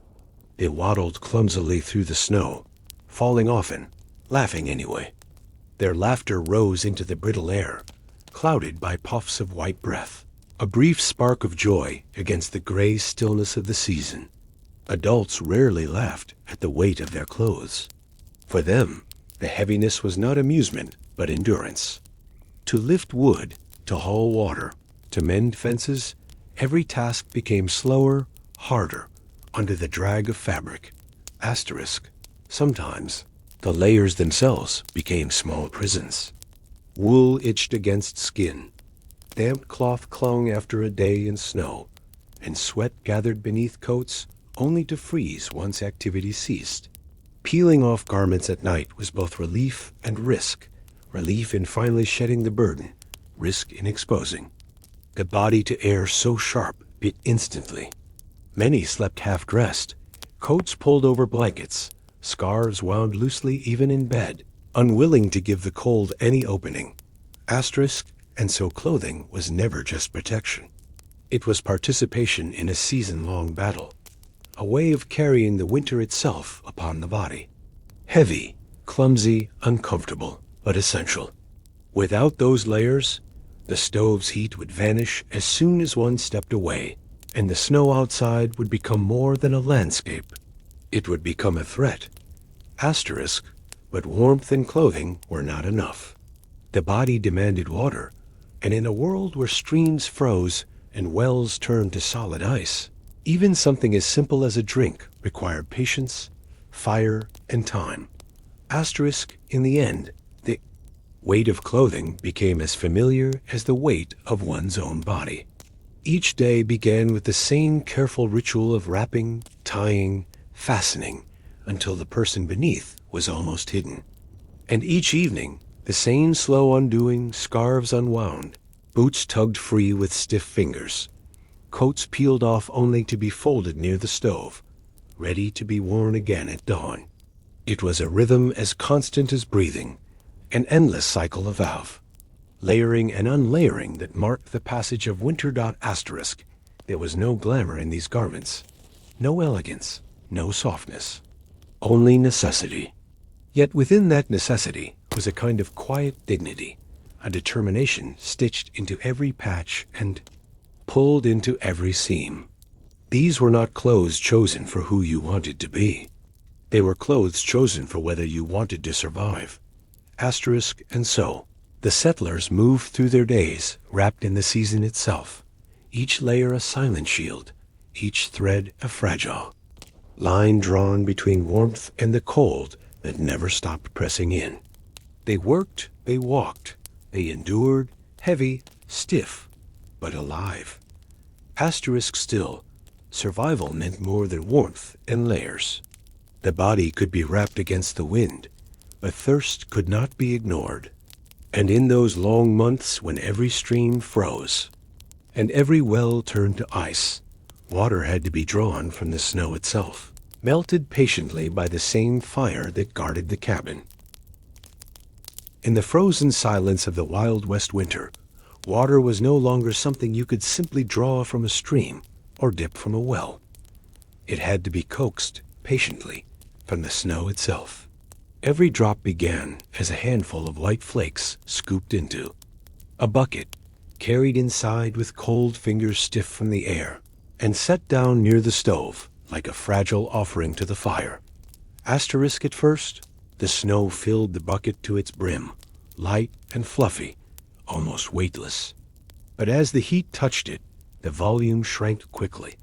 They waddled clumsily through the snow, falling often, laughing anyway. Their laughter rose into the brittle air, clouded by puffs of white breath, a brief spark of joy against the gray stillness of the season. Adults rarely laughed at the weight of their clothes. For them, the heaviness was not amusement, but endurance. To lift wood, to haul water, to mend fences, every task became slower, harder, under the drag of fabric. Asterisk, sometimes the layers themselves became small prisons. Wool itched against skin. Damp cloth clung after a day in snow, and sweat gathered beneath coats only to freeze once activity ceased. Peeling off garments at night was both relief and risk. Relief in finally shedding the burden, risk in exposing the body to air so sharp it instantly. Many slept half-dressed, coats pulled over blankets, scarves wound loosely even in bed, unwilling to give the cold any opening. Asterisk, and so clothing was never just protection. It was participation in a season-long battle, a way of carrying the winter itself upon the body. Heavy, clumsy, uncomfortable, but essential. Without those layers, the stove's heat would vanish as soon as one stepped away, and the snow outside would become more than a landscape. It would become a threat. Asterisk, but warmth and clothing were not enough. The body demanded water, and in a world where streams froze and wells turned to solid ice, even something as simple as a drink required patience, fire, and time. Asterisk, in the end, the weight of clothing became as familiar as the weight of one's own body. Each day began with the same careful ritual of wrapping, tying, fastening, until the person beneath was almost hidden. And each evening, the same slow undoing, scarves unwound, boots tugged free with stiff fingers, coats peeled off only to be folded near the stove, ready to be worn again at dawn. It was a rhythm as constant as breathing, an endless cycle of valve, layering and unlayering that marked the passage of winter. Asterisk. There was no glamour in these garments, no elegance, no softness, only necessity. Yet within that necessity was a kind of quiet dignity, a determination stitched into every patch and pulled into every seam. These were not clothes chosen for who you wanted to be. They were clothes chosen for whether you wanted to survive. Asterisk. And so, the settlers moved through their days wrapped in the season itself, each layer a silent shield, each thread a fragile line drawn between warmth and the cold that never stopped pressing in. They worked, they walked, they endured, heavy, stiff, but alive. Asterisk. Still, survival meant more than warmth and layers. The body could be wrapped against the wind, but thirst could not be ignored. And in those long months when every stream froze and every well turned to ice, water had to be drawn from the snow itself, melted patiently by the same fire that guarded the cabin. In the frozen silence of the Wild West winter, water was no longer something you could simply draw from a stream or dip from a well. It had to be coaxed patiently from the snow itself. Every drop began as a handful of white flakes scooped into a bucket, carried inside with cold fingers stiff from the air, and set down near the stove like a fragile offering to the fire. Asterisk. At first, the snow filled the bucket to its brim, light and fluffy, almost weightless. But as the heat touched it, the volume shrank quickly,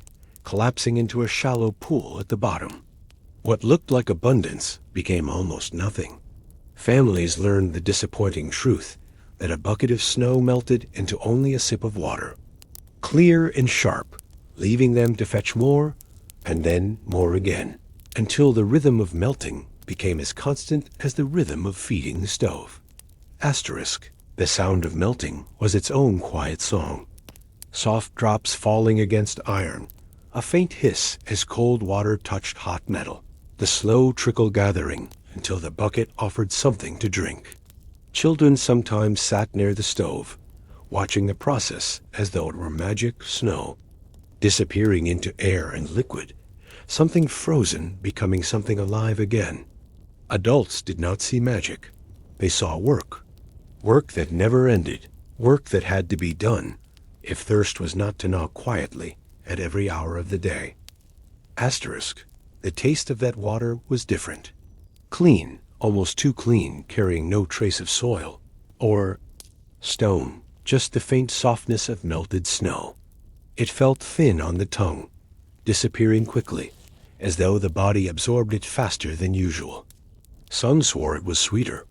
collapsing into a shallow pool at the bottom. What looked like abundance became almost nothing. Families learned the disappointing truth that a bucket of snow melted into only a sip of water, clear and sharp, leaving them to fetch more and then more again, until the rhythm of melting became as constant as the rhythm of feeding the stove. Asterisk. The sound of melting was its own quiet song. Soft drops falling against iron, a faint hiss as cold water touched hot metal, the slow trickle gathering until the bucket offered something to drink. Children sometimes sat near the stove, watching the process as though it were magic snow, disappearing into air and liquid, something frozen becoming something alive again. Adults did not see magic. They saw work. Work that never ended. Work that had to be done if thirst was not to gnaw quietly at every hour of the day. Asterisk. The taste of that water was different. Clean, almost too clean, carrying no trace of soil or stone, just the faint softness of melted snow. It felt thin on the tongue, disappearing quickly, as though the body absorbed it faster than usual. Some swore it was sweeter.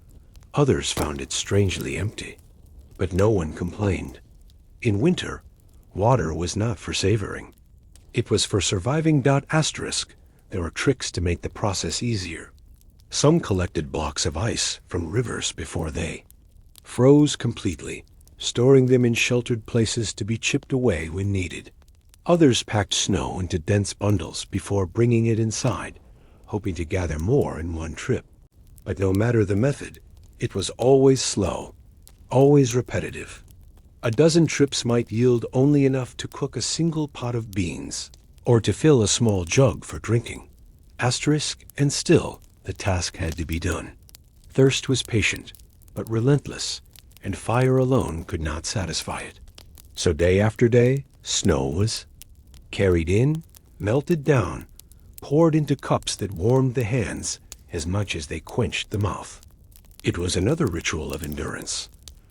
Others found it strangely empty. But no one complained. In winter, water was not for savoring. It was for surviving. Asterisk. There were tricks to make the process easier. Some collected blocks of ice from rivers before they froze completely, storing them in sheltered places to be chipped away when needed. Others packed snow into dense bundles before bringing it inside, hoping to gather more in one trip. But no matter the method, it was always slow, always repetitive. A dozen trips might yield only enough to cook a single pot of beans, or to fill a small jug for drinking. Asterisk. And still, the task had to be done. Thirst was patient, but relentless, and fire alone could not satisfy it. So day after day, snow was carried in, melted down, poured into cups that warmed the hands as much as they quenched the mouth. It was another ritual of endurance,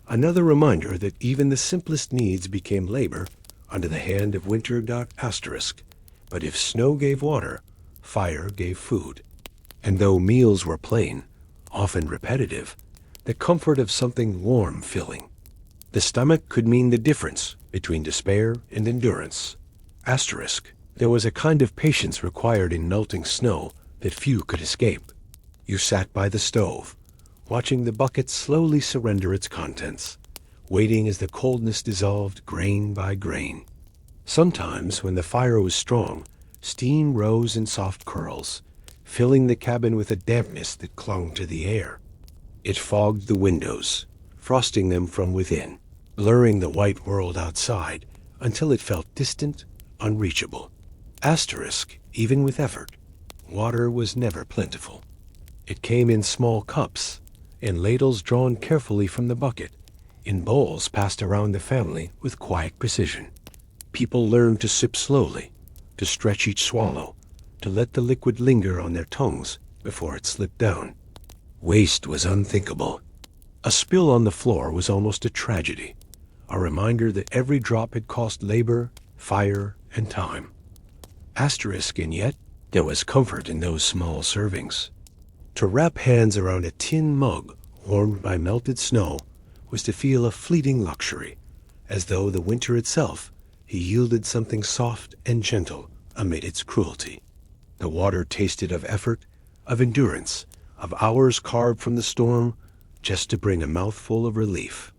another reminder that even the simplest needs became labor under the hand of winter. Asterisk. But if snow gave water, fire gave food. And though meals were plain, often repetitive, the comfort of something warm filling. The stomach could mean the difference between despair and endurance. Asterisk. There was a kind of patience required in melting snow that few could escape. You sat by the stove, watching the bucket slowly surrender its contents, waiting as the coldness dissolved grain by grain. Sometimes, when the fire was strong, steam rose in soft curls, filling the cabin with a dampness that clung to the air. It fogged the windows, frosting them from within, blurring the white world outside until it felt distant, unreachable. Asterisk, even with effort, water was never plentiful. It came in small cups, in ladles drawn carefully from the bucket, in bowls passed around the family with quiet precision. People learned to sip slowly, to stretch each swallow, to let the liquid linger on their tongues before it slipped down. Waste was unthinkable. A spill on the floor was almost a tragedy, a reminder that every drop had cost labor, fire, and time. Asterisk, and yet there was comfort in those small servings. To wrap hands around a tin mug warmed by melted snow was to feel a fleeting luxury, as though the winter itself he yielded something soft and gentle amid its cruelty. The water tasted of effort, of endurance, of hours carved from the storm just to bring a mouthful of relief.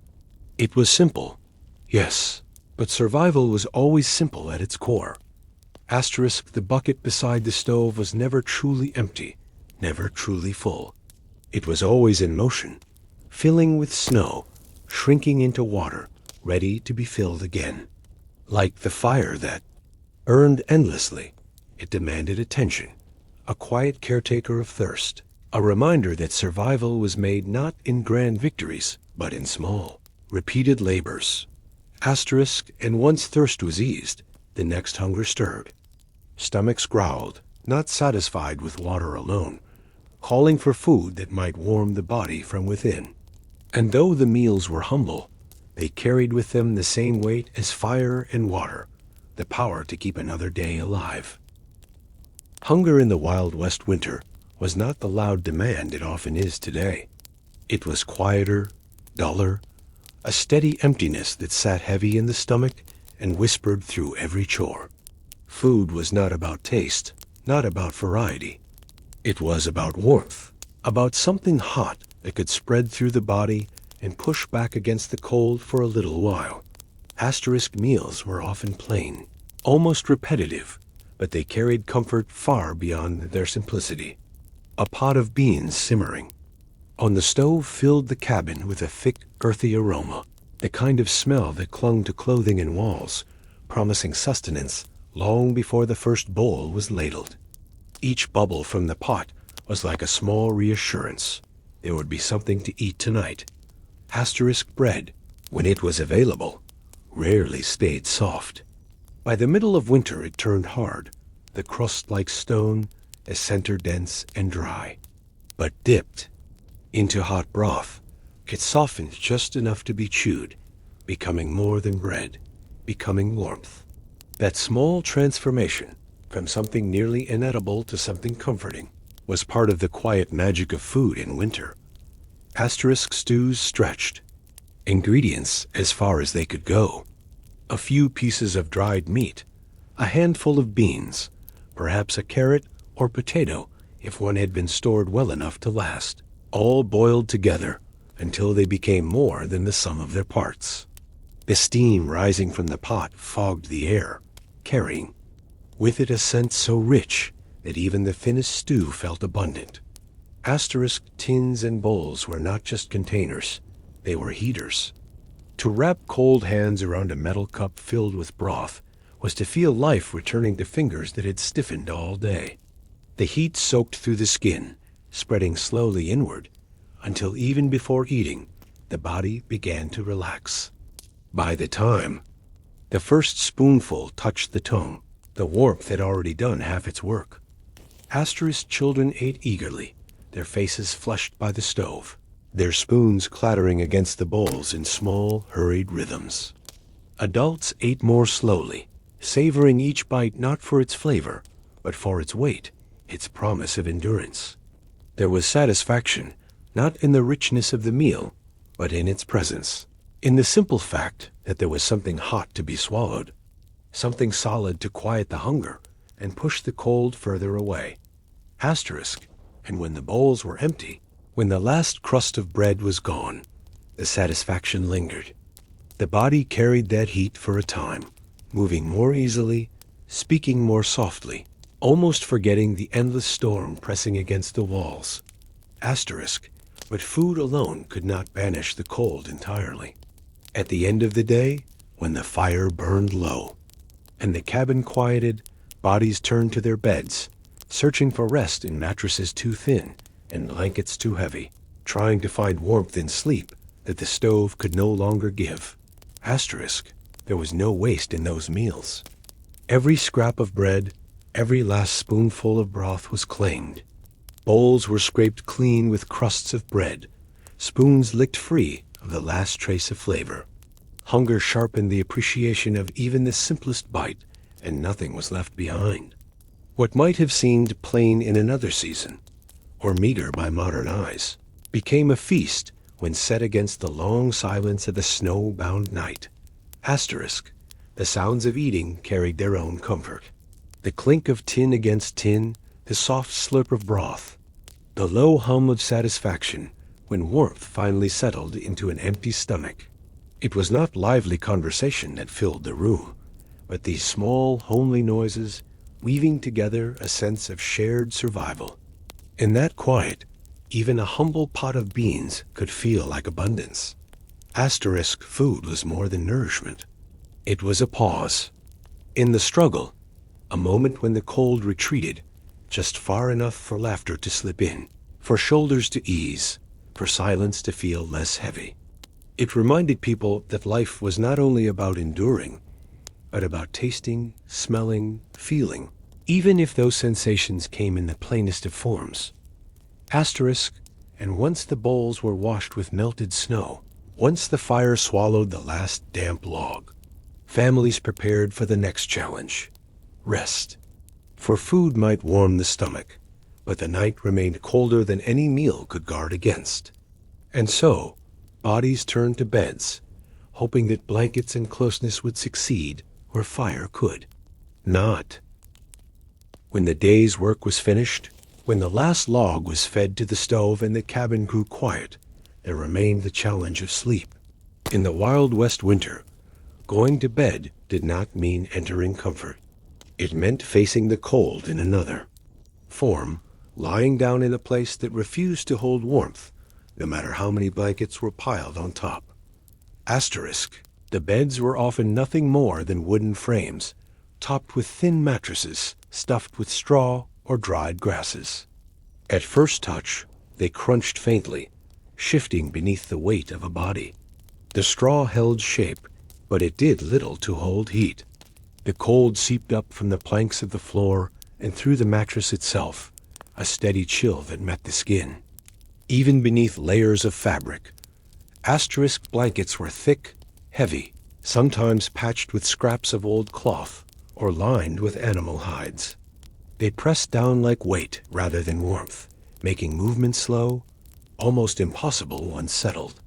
It was simple, yes, but survival was always simple at its core. Asterisk, the bucket beside the stove was never truly empty, never truly full. It was always in motion, filling with snow, shrinking into water, ready to be filled again. Like the fire that burned endlessly, it demanded attention, a quiet caretaker of thirst, a reminder that survival was made not in grand victories, but in small, repeated labors. Asterisk, and once thirst was eased, the next hunger stirred. Stomachs growled, not satisfied with water alone, calling for food that might warm the body from within. And though the meals were humble, they carried with them the same weight as fire and water, the power to keep another day alive. Hunger in the Wild West winter was not the loud demand it often is today. It was quieter, duller, a steady emptiness that sat heavy in the stomach and whispered through every chore. Food was not about taste, not about variety. It was about warmth, about something hot that could spread through the body and push back against the cold for a little while. Asterisk meals were often plain, almost repetitive, but they carried comfort far beyond their simplicity. A pot of beans simmering on the stove filled the cabin with a thick, earthy aroma, the kind of smell that clung to clothing and walls, promising sustenance long before the first bowl was ladled. Each bubble from the pot was like a small reassurance. There would be something to eat tonight. Asterisk bread, when it was available, rarely stayed soft. By the middle of winter it turned hard, the crust like stone, a center dense and dry. But dipped into hot broth, it softened just enough to be chewed, becoming more than bread, becoming warmth. That small transformation, from something nearly inedible to something comforting, was part of the quiet magic of food in winter. Asterisk stews stretched, ingredients as far as they could go. A few pieces of dried meat, a handful of beans, perhaps a carrot or potato if one had been stored well enough to last, all boiled together until they became more than the sum of their parts. The steam rising from the pot fogged the air, carrying with it a scent so rich that even the thinnest stew felt abundant. Asterisk tins and bowls were not just containers, they were heaters. To wrap cold hands around a metal cup filled with broth was to feel life returning to fingers that had stiffened all day. The heat soaked through the skin, spreading slowly inward, until even before eating, the body began to relax. By the time the first spoonful touched the tongue, the warmth had already done half its work. Asterisk children ate eagerly, their faces flushed by the stove, their spoons clattering against the bowls in small, hurried rhythms. Adults ate more slowly, savoring each bite not for its flavor, but for its weight, its promise of endurance. There was satisfaction, not in the richness of the meal, but in its presence, in the simple fact that there was something hot to be swallowed, something solid to quiet the hunger and push the cold further away. Asterisk. And when the bowls were empty, when the last crust of bread was gone, the satisfaction lingered. The body carried that heat for a time, moving more easily, speaking more softly, almost forgetting the endless storm pressing against the walls. Asterisk. But food alone could not banish the cold entirely. At the end of the day, when the fire burned low, and the cabin quieted, bodies turned to their beds, searching for rest in mattresses too thin and blankets too heavy, trying to find warmth in sleep that the stove could no longer give. Asterisk. There was no waste in those meals. Every scrap of bread, every last spoonful of broth was claimed. Bowls were scraped clean with crusts of bread, spoons licked free of the last trace of flavor. Hunger sharpened the appreciation of even the simplest bite, and nothing was left behind. What might have seemed plain in another season, or meager by modern eyes, became a feast when set against the long silence of the snow-bound night. Asterisk. The sounds of eating carried their own comfort. The clink of tin against tin, the soft slurp of broth, the low hum of satisfaction when warmth finally settled into an empty stomach. It was not lively conversation that filled the room, but these small, homely noises weaving together a sense of shared survival. In that quiet, even a humble pot of beans could feel like abundance. Asterisk. Food was more than nourishment. It was a pause. In the struggle, a moment when the cold retreated, just far enough for laughter to slip in, for shoulders to ease, for silence to feel less heavy. It reminded people that life was not only about enduring, but about tasting, smelling, feeling, even if those sensations came in the plainest of forms. Asterisk. And once the bowls were washed with melted snow, once the fire swallowed the last damp log, families prepared for the next challenge, rest. For food might warm the stomach, but the night remained colder than any meal could guard against. And so, bodies turned to beds, hoping that blankets and closeness would succeed where fire could not. When the day's work was finished, when the last log was fed to the stove and the cabin grew quiet, there remained the challenge of sleep. In the Wild West winter, going to bed did not mean entering comfort. It meant facing the cold in another form, lying down in a place that refused to hold warmth, no matter how many blankets were piled on top. Asterisk. The beds were often nothing more than wooden frames, topped with thin mattresses, stuffed with straw or dried grasses. At first touch, they crunched faintly, shifting beneath the weight of a body. The straw held shape, but it did little to hold heat. The cold seeped up from the planks of the floor and through the mattress itself, a steady chill that met the skin. Even beneath layers of fabric, asterisk blankets were thick, heavy, sometimes patched with scraps of old cloth or lined with animal hides. They pressed down like weight rather than warmth, making movement slow, almost impossible once settled.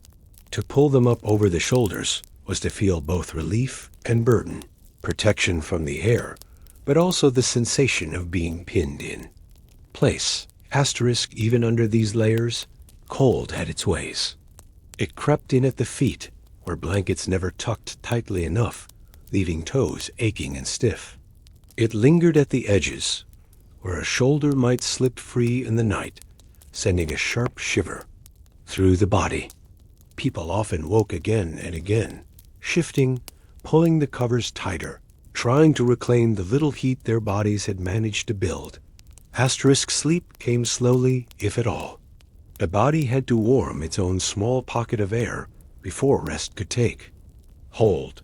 To pull them up over the shoulders was to feel both relief and burden, protection from the air, but also the sensation of being pinned in place. Asterisk. Even under these layers, cold had its ways. It crept in at the feet, where blankets never tucked tightly enough, leaving toes aching and stiff. It lingered at the edges, where a shoulder might slip free in the night, sending a sharp shiver through the body. People often woke again and again, shifting, pulling the covers tighter, trying to reclaim the little heat their bodies had managed to build. Asterisk. Sleep came slowly, if at all. The body had to warm its own small pocket of air before rest could take hold.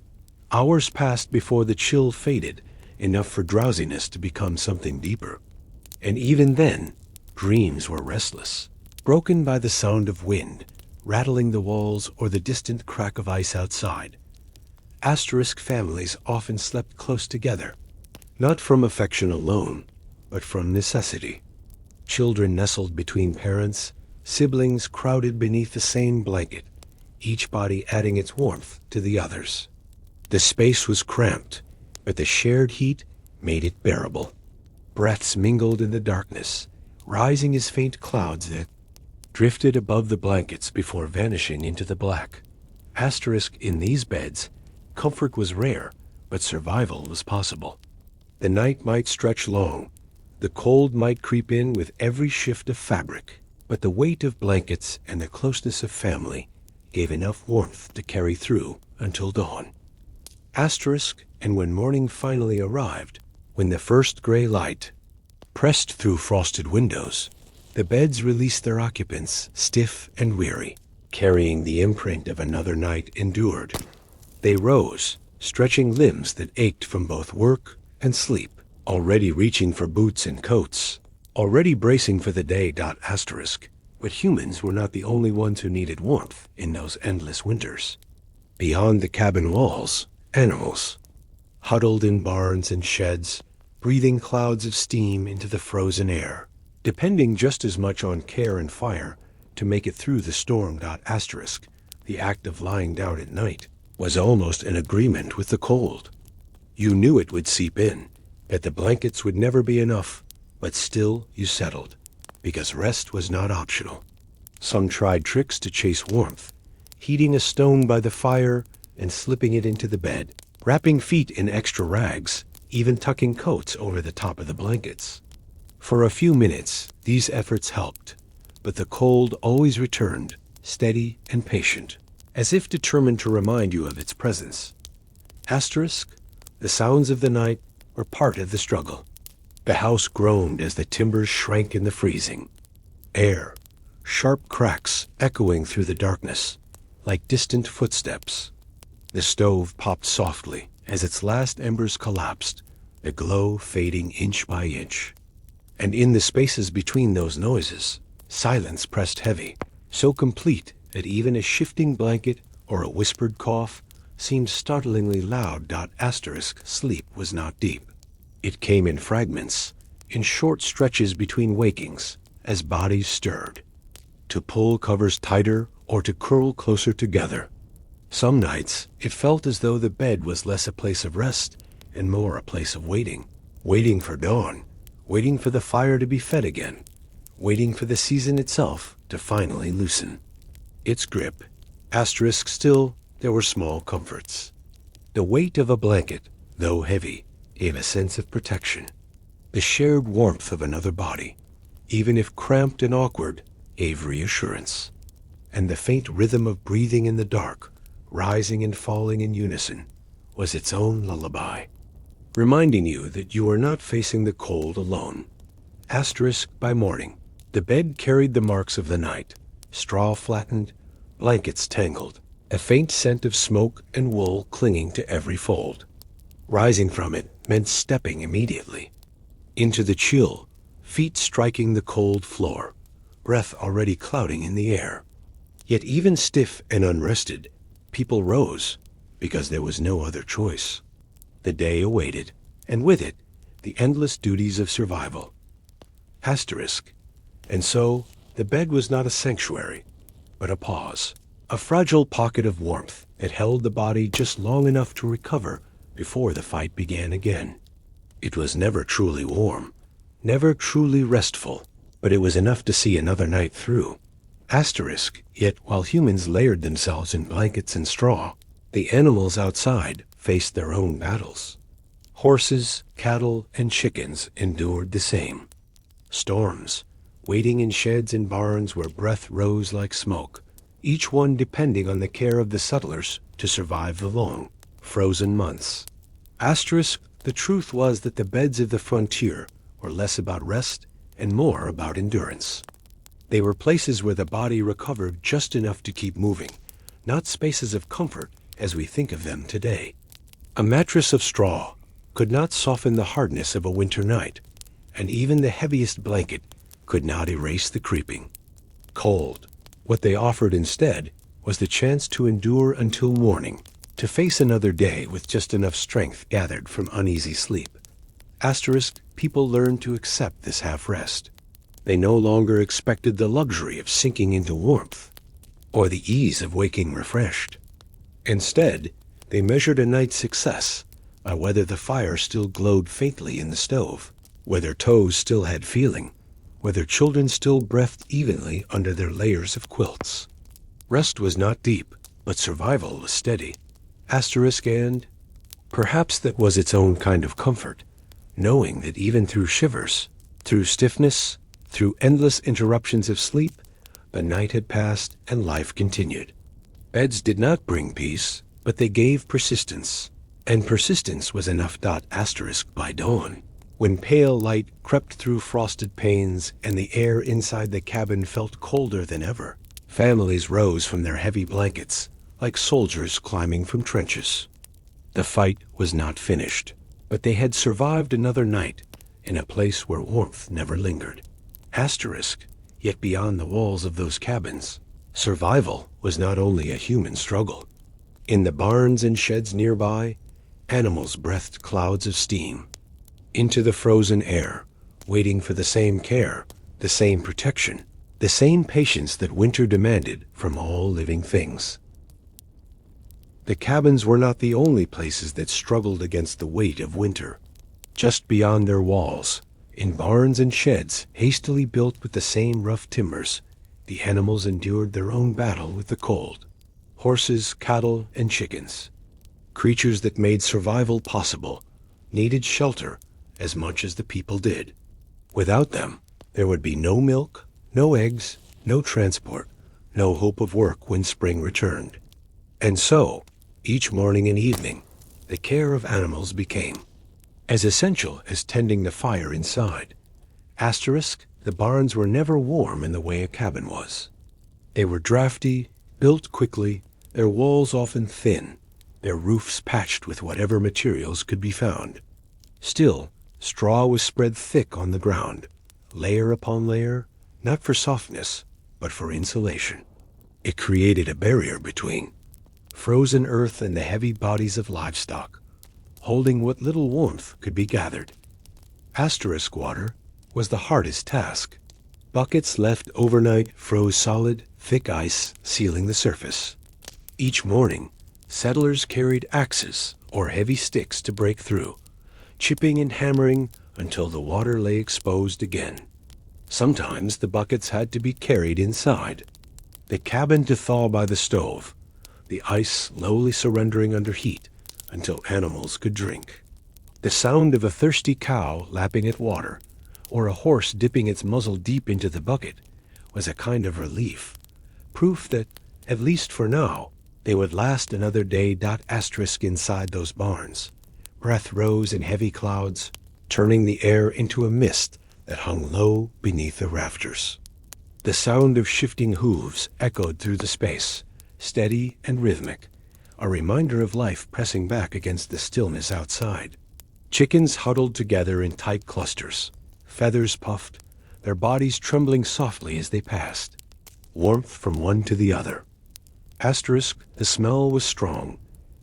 Hours passed before the chill faded, enough for drowsiness to become something deeper. And even then, dreams were restless, broken by the sound of wind, rattling the walls or the distant crack of ice outside. Asterisk. Families often slept close together, not from affection alone, but from necessity. Children nestled between parents, siblings crowded beneath the same blanket, each body adding its warmth to the others. The space was cramped, but the shared heat made it bearable. Breaths mingled in the darkness, rising as faint clouds that drifted above the blankets before vanishing into the black. Asterisk, in these beds, comfort was rare, but survival was possible. The night might stretch long, the cold might creep in with every shift of fabric, but the weight of blankets and the closeness of family gave enough warmth to carry through until dawn. Asterisk, and when morning finally arrived, when the first gray light pressed through frosted windows, the beds released their occupants, stiff and weary, carrying the imprint of another night endured. They rose, stretching limbs that ached from both work and sleep, already reaching for boots and coats, already bracing for the day. Asterisk, but humans were not the only ones who needed warmth in those endless winters. Beyond the cabin walls, animals, huddled in barns and sheds, breathing clouds of steam into the frozen air, depending just as much on care and fire to make it through the storm. Asterisk, the act of lying down at night was almost an agreement with the cold. You knew it would seep in, that the blankets would never be enough, but still you settled, because rest was not optional. Some tried tricks to chase warmth, heating a stone by the fire and slipping it into the bed, wrapping feet in extra rags, even tucking coats over the top of the blankets. For a few minutes, these efforts helped, but the cold always returned, steady and patient, as if determined to remind you of its presence. Asterisk, the sounds of the night were part of the struggle. The house groaned as the timbers shrank in the freezing air, sharp cracks echoing through the darkness, like distant footsteps. The stove popped softly as its last embers collapsed, the glow fading inch by inch. And in the spaces between those noises, silence pressed heavy, so complete that even a shifting blanket or a whispered cough seemed startlingly loud. Asterisk, sleep was not deep. It came in fragments, in short stretches between wakings, as bodies stirred, to pull covers tighter or to curl closer together. Some nights, it felt as though the bed was less a place of rest and more a place of waiting, waiting for dawn, waiting for the fire to be fed again, waiting for the season itself to finally loosen its grip. Asterisk, still, there were small comforts. The weight of a blanket, though heavy, gave a sense of protection. The shared warmth of another body, even if cramped and awkward, gave reassurance. And the faint rhythm of breathing in the dark, rising and falling in unison, was its own lullaby, reminding you that you were not facing the cold alone. Asterisk, by morning, the bed carried the marks of the night, straw flattened, blankets tangled, a faint scent of smoke and wool clinging to every fold. Rising from it meant stepping immediately into the chill, feet striking the cold floor, breath already clouding in the air. Yet even stiff and unrested, people rose, because there was no other choice. The day awaited, and with it, the endless duties of survival. Asterisk, and so the bed was not a sanctuary, but a pause, a fragile pocket of warmth that held the body just long enough to recover before the fight began again. It was never truly warm, never truly restful, but it was enough to see another night through. Asterisk, yet while humans layered themselves in blankets and straw, the animals outside faced their own battles. Horses, cattle, and chickens endured the same. Storms, waiting in sheds and barns where breath rose like smoke, each one depending on the care of the settlers to survive the long, frozen months. Asterisk, the truth was that the beds of the frontier were less about rest and more about endurance. They were places where the body recovered just enough to keep moving, not spaces of comfort as we think of them today. A mattress of straw could not soften the hardness of a winter night, and even the heaviest blanket could not erase the creeping cold. What they offered instead was the chance to endure until morning, to face another day with just enough strength gathered from uneasy sleep. Asterisk, people learned to accept this half-rest. They no longer expected the luxury of sinking into warmth, or the ease of waking refreshed. Instead, they measured a night's success by whether the fire still glowed faintly in the stove, whether toes still had feeling, whether children still breathed evenly under their layers of quilts. Rest was not deep, but survival was steady. And perhaps that was its own kind of comfort, knowing that even through shivers, through stiffness, through endless interruptions of sleep, the night had passed and life continued. Beds did not bring peace, but they gave persistence. And persistence was enough. By dawn, when pale light crept through frosted panes and the air inside the cabin felt colder than ever, families rose from their heavy blankets like soldiers climbing from trenches. The fight was not finished, but they had survived another night in a place where warmth never lingered. Yet beyond the walls of those cabins, survival was not only a human struggle. In the barns and sheds nearby, animals breathed clouds of steam into the frozen air, waiting for the same care, the same protection, the same patience that winter demanded from all living things. The cabins were not the only places that struggled against the weight of winter. Just beyond their walls, in barns and sheds hastily built with the same rough timbers, the animals endured their own battle with the cold. Horses, cattle, and chickens, creatures that made survival possible, needed shelter as much as the people did. Without them, there would be no milk, no eggs, no transport, no hope of work when spring returned. And so, each morning and evening, the care of animals became as essential as tending the fire inside. The barns were never warm in the way a cabin was. They were drafty, built quickly, their walls often thin, their roofs patched with whatever materials could be found. Still, straw was spread thick on the ground, layer upon layer, not for softness, but for insulation. It created a barrier between frozen earth and the heavy bodies of livestock, holding what little warmth could be gathered. Water was the hardest task. Buckets left overnight froze solid, thick ice, sealing the surface. Each morning, settlers carried axes or heavy sticks to break through, chipping and hammering until the water lay exposed again. Sometimes the buckets had to be carried inside, the cabin to thaw by the stove, the ice slowly surrendering under heat until animals could drink. The sound of a thirsty cow lapping at water, or a horse dipping its muzzle deep into the bucket, was a kind of relief, proof that, at least for now, they would last another day. Inside those barns, breath rose in heavy clouds, turning the air into a mist that hung low beneath the rafters. The sound of shifting hooves echoed through the space, steady and rhythmic, a reminder of life pressing back against the stillness outside. Chickens huddled together in tight clusters, feathers puffed, their bodies trembling softly as they passed. Warmth from one to the other. The smell was strong.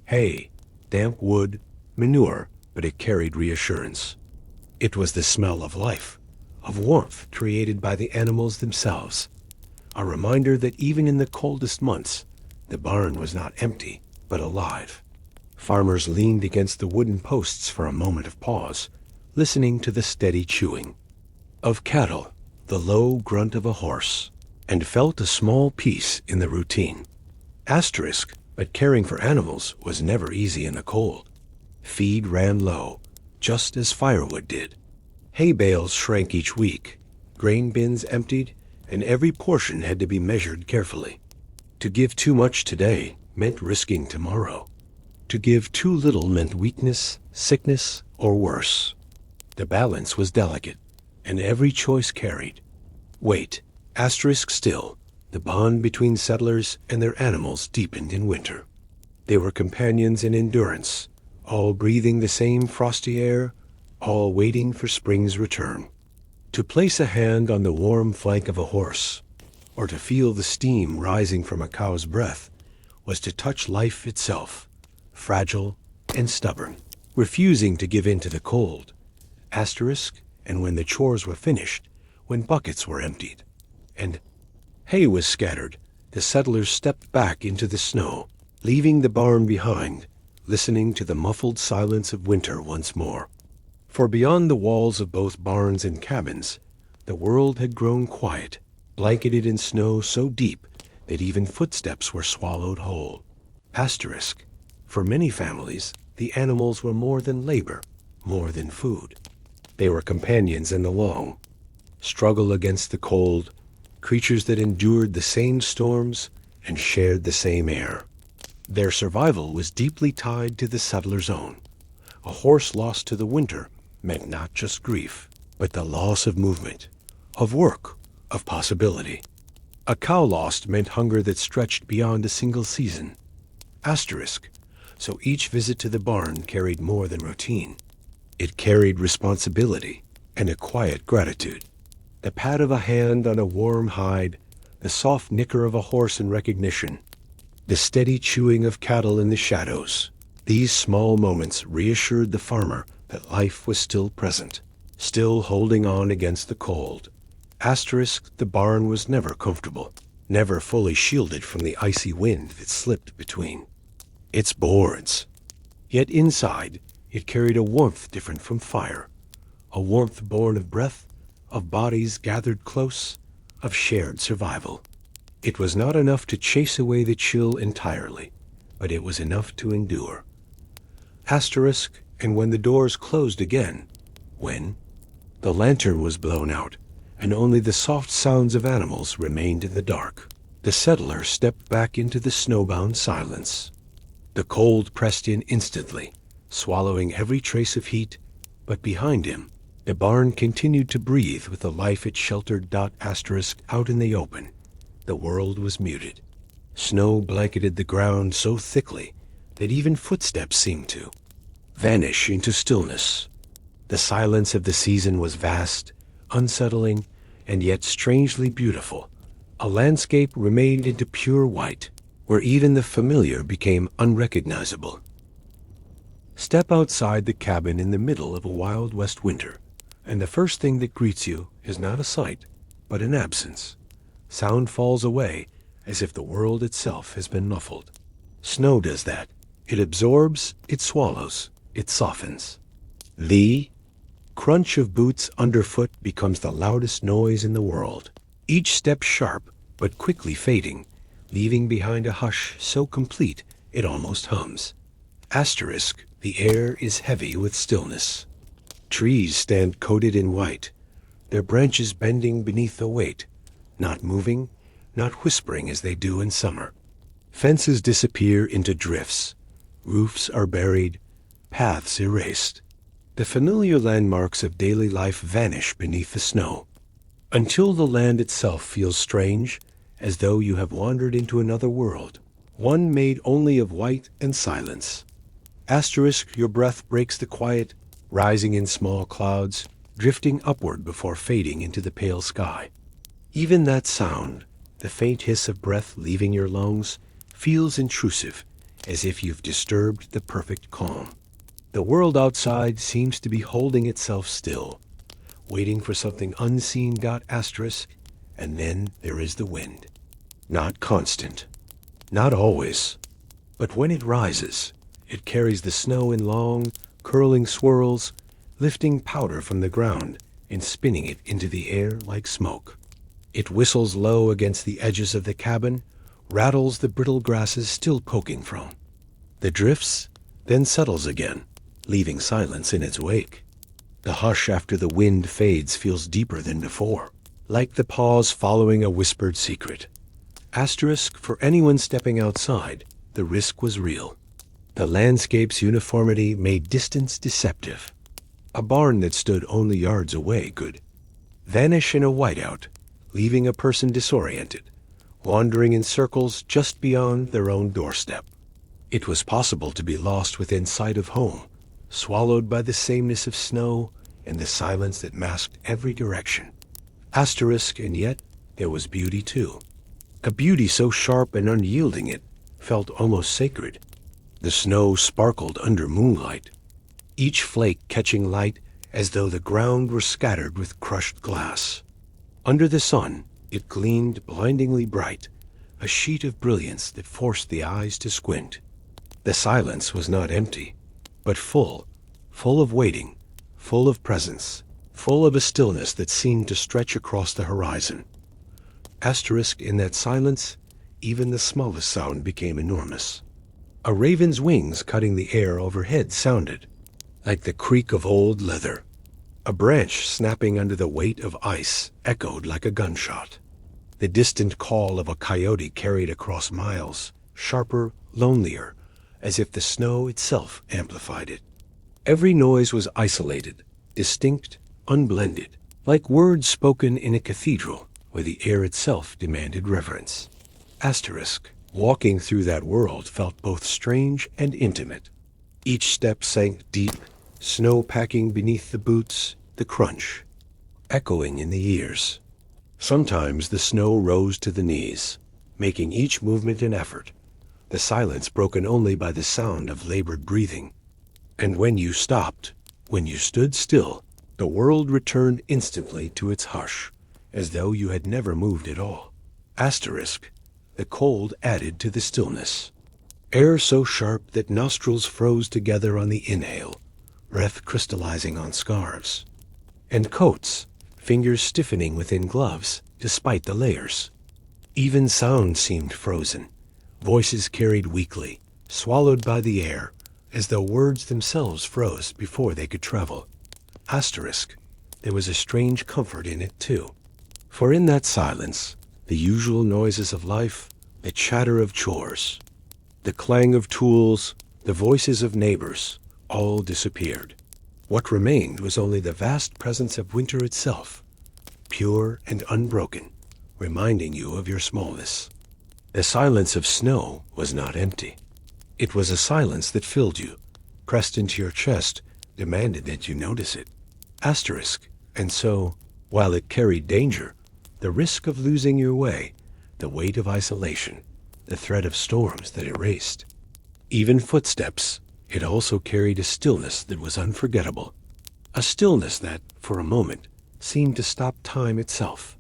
Hay, damp wood, manure, but it carried reassurance. It was the smell of life, of warmth created by the animals themselves. A reminder that even in the coldest months, the barn was not empty, but alive. Farmers leaned against the wooden posts for a moment of pause, listening to the steady chewing of cattle, the low grunt of a horse, and felt a small peace in the routine. But caring for animals was never easy in the cold. Feed ran low, just as firewood did. Hay bales shrank each week, grain bins emptied, and every portion had to be measured carefully. To give too much today meant risking tomorrow. To give too little meant weakness, sickness, or worse. The balance was delicate, and every choice carried weight. Still, the bond between settlers and their animals deepened in winter. They were companions in endurance, all breathing the same frosty air, all waiting for spring's return. To place a hand on the warm flank of a horse, or to feel the steam rising from a cow's breath, was to touch life itself, fragile and stubborn, refusing to give in to the cold. And when the chores were finished, when buckets were emptied, and hay was scattered, the settlers stepped back into the snow, leaving the barn behind, listening to the muffled silence of winter once more. For beyond the walls of both barns and cabins, the world had grown quiet, blanketed in snow so deep that even footsteps were swallowed whole. Asterisk. For many families, the animals were more than labor, more than food. They were companions in the long struggle against the cold, creatures that endured the same storms and shared the same air. Their survival was deeply tied to the settler's own. A horse lost to the winter meant not just grief, but the loss of movement, of work, of possibility. A cow lost meant hunger that stretched beyond a single season. Asterisk. So each visit to the barn carried more than routine. It carried responsibility and a quiet gratitude. The pat of a hand on a warm hide, the soft nicker of a horse in recognition, the steady chewing of cattle in the shadows. These small moments reassured the farmer that life was still present, still holding on against the cold. Asterisk. The barn was never comfortable, never fully shielded from the icy wind that slipped between its boards. Yet inside, it carried a warmth different from fire, a warmth born of breath, of bodies gathered close, of shared survival. It was not enough to chase away the chill entirely, but it was enough to endure. Asterisk. And when the doors closed again, when the lantern was blown out, and only the soft sounds of animals remained in the dark, the settler stepped back into the snowbound silence. The cold pressed in instantly, swallowing every trace of heat, but behind him, the barn continued to breathe with the life it sheltered. Asterisk. Out in the open, the world was muted. Snow blanketed the ground so thickly that even footsteps seemed to vanish into stillness. The silence of the season was vast, unsettling, and yet strangely beautiful. A landscape remained into pure white, where even the familiar became unrecognizable. Step outside the cabin in the middle of a Wild West winter, and the first thing that greets you is not a sight, but an absence. Sound falls away as if the world itself has been muffled. Snow does that. It absorbs, it swallows, it softens. The crunch of boots underfoot becomes the loudest noise in the world, each step sharp but quickly fading, leaving behind a hush so complete it almost hums. Asterisk. The air is heavy with stillness. Trees stand coated in white, their branches bending beneath the weight, not moving, not whispering as they do in summer. Fences disappear into drifts. Roofs are buried, paths erased. The familiar landmarks of daily life vanish beneath the snow, until the land itself feels strange, as though you have wandered into another world, one made only of white and silence. Asterisk. Your breath breaks the quiet, rising in small clouds, drifting upward before fading into the pale sky. Even that sound, the faint hiss of breath leaving your lungs, feels intrusive, as if you've disturbed the perfect calm. The world outside seems to be holding itself still, waiting for something unseen. Asterisk. And then there is the wind. Not constant, not always, but when it rises, it carries the snow in long, curling swirls, lifting powder from the ground and spinning it into the air like smoke. It whistles low against the edges of the cabin, rattles the brittle grasses still poking from the drifts, then settles again, leaving silence in its wake. The hush after the wind fades feels deeper than before, like the pause following a whispered secret. Asterisk. For anyone stepping outside, the risk was real. The landscape's uniformity made distance deceptive. A barn that stood only yards away could vanish in a whiteout, leaving a person disoriented, wandering in circles just beyond their own doorstep. It was possible to be lost within sight of home, swallowed by the sameness of snow and the silence that masked every direction. Asterisk. And yet there was beauty too. A beauty so sharp and unyielding it felt almost sacred. The snow sparkled under moonlight, each flake catching light as though the ground were scattered with crushed glass. Under the sun, it gleamed blindingly bright, a sheet of brilliance that forced the eyes to squint. The silence was not empty, but full of waiting, full of presence, full of a stillness that seemed to stretch across the horizon. Asterisk, in that silence, even the smallest sound became enormous. A raven's wings cutting the air overhead sounded, like the creak of old leather. A branch snapping under the weight of ice echoed like a gunshot. The distant call of a coyote carried across miles, sharper, lonelier, as if the snow itself amplified it. Every noise was isolated, distinct, unblended, like words spoken in a cathedral where the air itself demanded reverence. Asterisk. Walking through that world felt both strange and intimate. Each step sank deep, snow packing beneath the boots, the crunch, echoing in the ears. Sometimes the snow rose to the knees, making each movement an effort, the silence broken only by the sound of labored breathing. And when you stopped, when you stood still, the world returned instantly to its hush, as though you had never moved at all. Asterisk. The cold added to the stillness. Air so sharp that nostrils froze together on the inhale, breath crystallizing on scarves. And coats, fingers stiffening within gloves, despite the layers. Even sound seemed frozen, voices carried weakly, swallowed by the air, as though words themselves froze before they could travel. Asterisk. There was a strange comfort in it, too. For in that silence, the usual noises of life, the chatter of chores, the clang of tools, the voices of neighbors, all disappeared. What remained was only the vast presence of winter itself, pure and unbroken, reminding you of your smallness. The silence of snow was not empty. It was a silence that filled you, pressed into your chest, demanded that you notice it. Asterisk. And so, while it carried danger, the risk of losing your way, the weight of isolation, the threat of storms that erased, even footsteps, it also carried a stillness that was unforgettable. A stillness that, for a moment, seemed to stop time itself.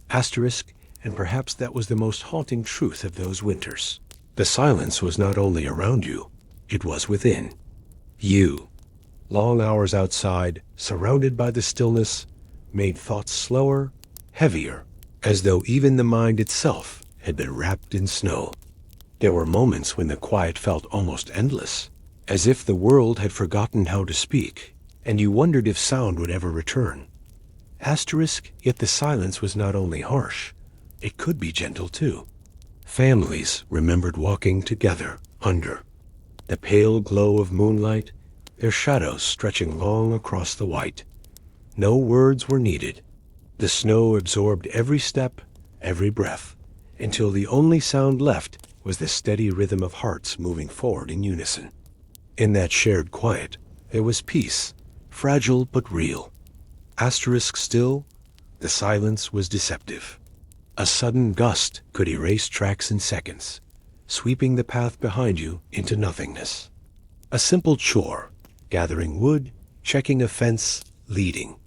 Asterisk, and perhaps that was the most haunting truth of those winters. The silence was not only around you, it was within. You, long hours outside, surrounded by the stillness, made thoughts slower, heavier, as though even the mind itself had been wrapped in snow. There were moments when the quiet felt almost endless, as if the world had forgotten how to speak, and you wondered if sound would ever return. Asterisk, yet the silence was not only harsh, it could be gentle too. Families remembered walking together under the pale glow of moonlight, their shadows stretching long across the white. No words were needed. The snow absorbed every step, every breath, until the only sound left was the steady rhythm of hearts moving forward in unison. In that shared quiet, there was peace, fragile but real. Asterisk still, the silence was deceptive. A sudden gust could erase tracks in seconds, sweeping the path behind you into nothingness. A simple chore, gathering wood, checking a fence, leading.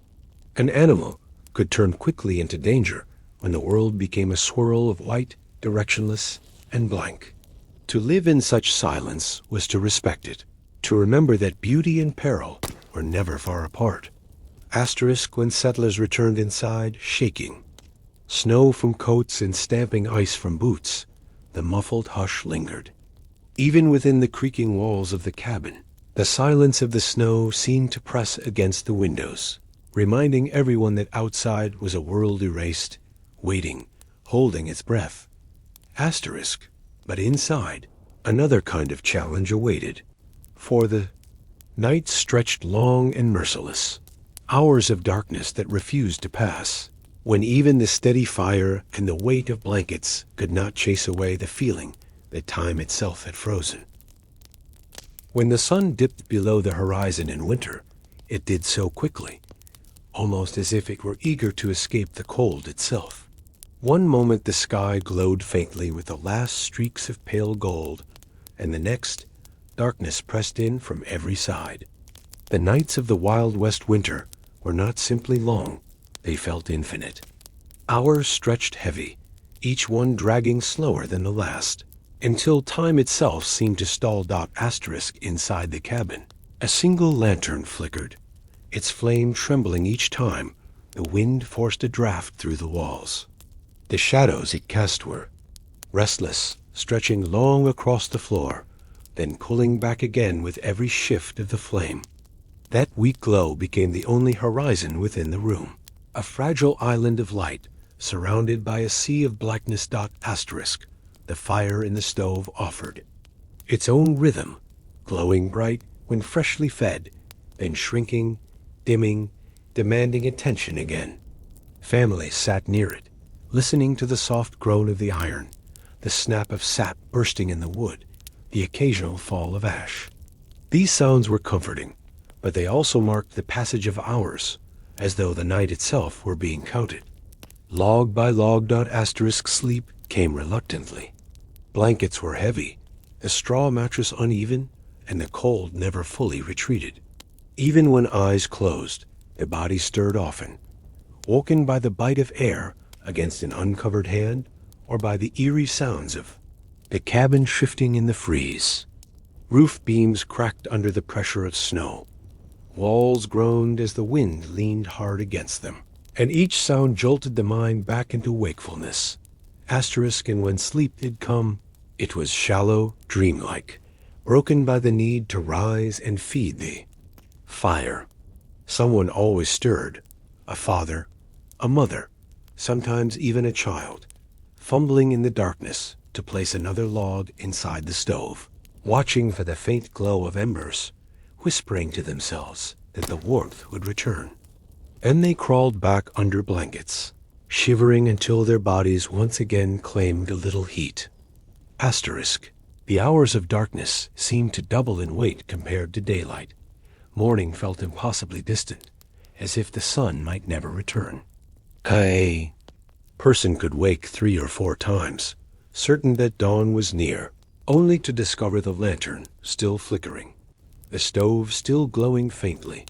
An animal could turn quickly into danger when the world became a swirl of white, directionless, and blank. To live in such silence was to respect it, to remember that beauty and peril were never far apart. Asterisk, when settlers returned inside, shaking. Snow from coats and stamping ice from boots, the muffled hush lingered. Even within the creaking walls of the cabin, the silence of the snow seemed to press against the windows, reminding everyone that outside was a world erased, waiting, holding its breath. Asterisk, but inside, another kind of challenge awaited. For the night stretched long and merciless, hours of darkness that refused to pass, when even the steady fire and the weight of blankets could not chase away the feeling that time itself had frozen. When the sun dipped below the horizon in winter, it did so quickly, almost as if it were eager to escape the cold itself. One moment the sky glowed faintly with the last streaks of pale gold, and the next, darkness pressed in from every side. The nights of the Wild West winter were not simply long, they felt infinite. Hours stretched heavy, each one dragging slower than the last, until time itself seemed to stall. Asterisk inside the cabin. A single lantern flickered, its flame trembling each time the wind forced a draft through the walls. The shadows it cast were restless, stretching long across the floor, then pulling back again with every shift of the flame. That weak glow became the only horizon within the room, a fragile island of light surrounded by a sea of blackness. Asterisk, the fire in the stove offered its own rhythm, glowing bright when freshly fed, then shrinking, dimming, demanding attention again. Family sat near it, listening to the soft groan of the iron, the snap of sap bursting in the wood, the occasional fall of ash. These sounds were comforting, but they also marked the passage of hours, as though the night itself were being counted. Log by log. Asterisk sleep came reluctantly. Blankets were heavy, the straw mattress uneven, and the cold never fully retreated. Even when eyes closed, the body stirred often, woken by the bite of air against an uncovered hand or by the eerie sounds of the cabin shifting in the freeze. Roof beams cracked under the pressure of snow. Walls groaned as the wind leaned hard against them, and each sound jolted the mind back into wakefulness. Asterisk, and when sleep did come, it was shallow, dreamlike, broken by the need to rise and feed the fire. Someone always stirred, a father, a mother, sometimes even a child, fumbling in the darkness to place another log inside the stove, watching for the faint glow of embers, whispering to themselves that the warmth would return. Then they crawled back under blankets, shivering until their bodies once again claimed a little heat. Asterisk, the hours of darkness seemed to double in weight compared to daylight. Morning felt impossibly distant, as if the sun might never return. A person could wake 3 or 4 times, certain that dawn was near, only to discover the lantern still flickering, the stove still glowing faintly,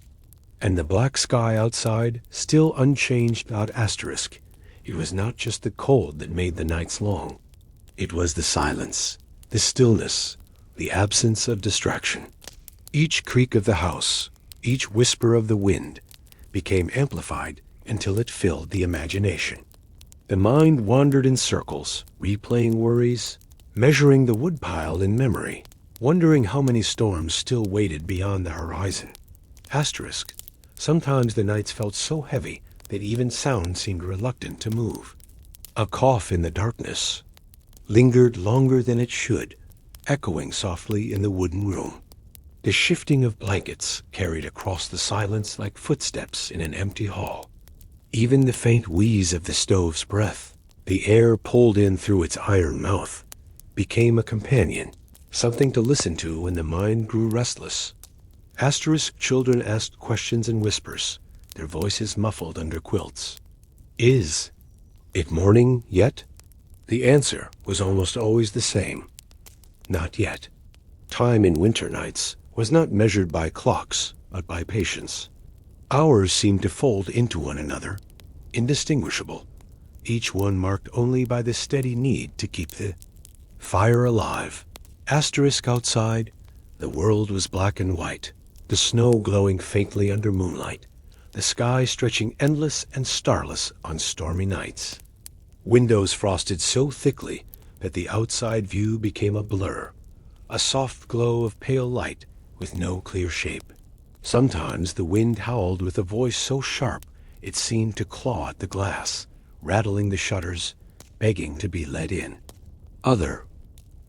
and the black sky outside still unchanged. Asterisk, it was not just the cold that made the nights long. It was the silence, the stillness, the absence of distraction. Each creak of the house, each whisper of the wind, became amplified until it filled the imagination. The mind wandered in circles, replaying worries, measuring the woodpile in memory, wondering how many storms still waited beyond the horizon. Asterisk, sometimes the nights felt so heavy that even sound seemed reluctant to move. A cough in the darkness lingered longer than it should, echoing softly in the wooden room. The shifting of blankets carried across the silence like footsteps in an empty hall. Even the faint wheeze of the stove's breath, the air pulled in through its iron mouth, became a companion, something to listen to when the mind grew restless. Asterisk, children asked questions in whispers, their voices muffled under quilts. Is it morning yet? The answer was almost always the same. Not yet. Time in winter nights was not measured by clocks, but by patience. Hours seemed to fold into one another, indistinguishable, each one marked only by the steady need to keep the fire alive. Asterisk outside, the world was black and white, the snow glowing faintly under moonlight, the sky stretching endless and starless on stormy nights. Windows frosted so thickly that the outside view became a blur, a soft glow of pale light with no clear shape. Sometimes the wind howled with a voice so sharp it seemed to claw at the glass, rattling the shutters, begging to be let in. Other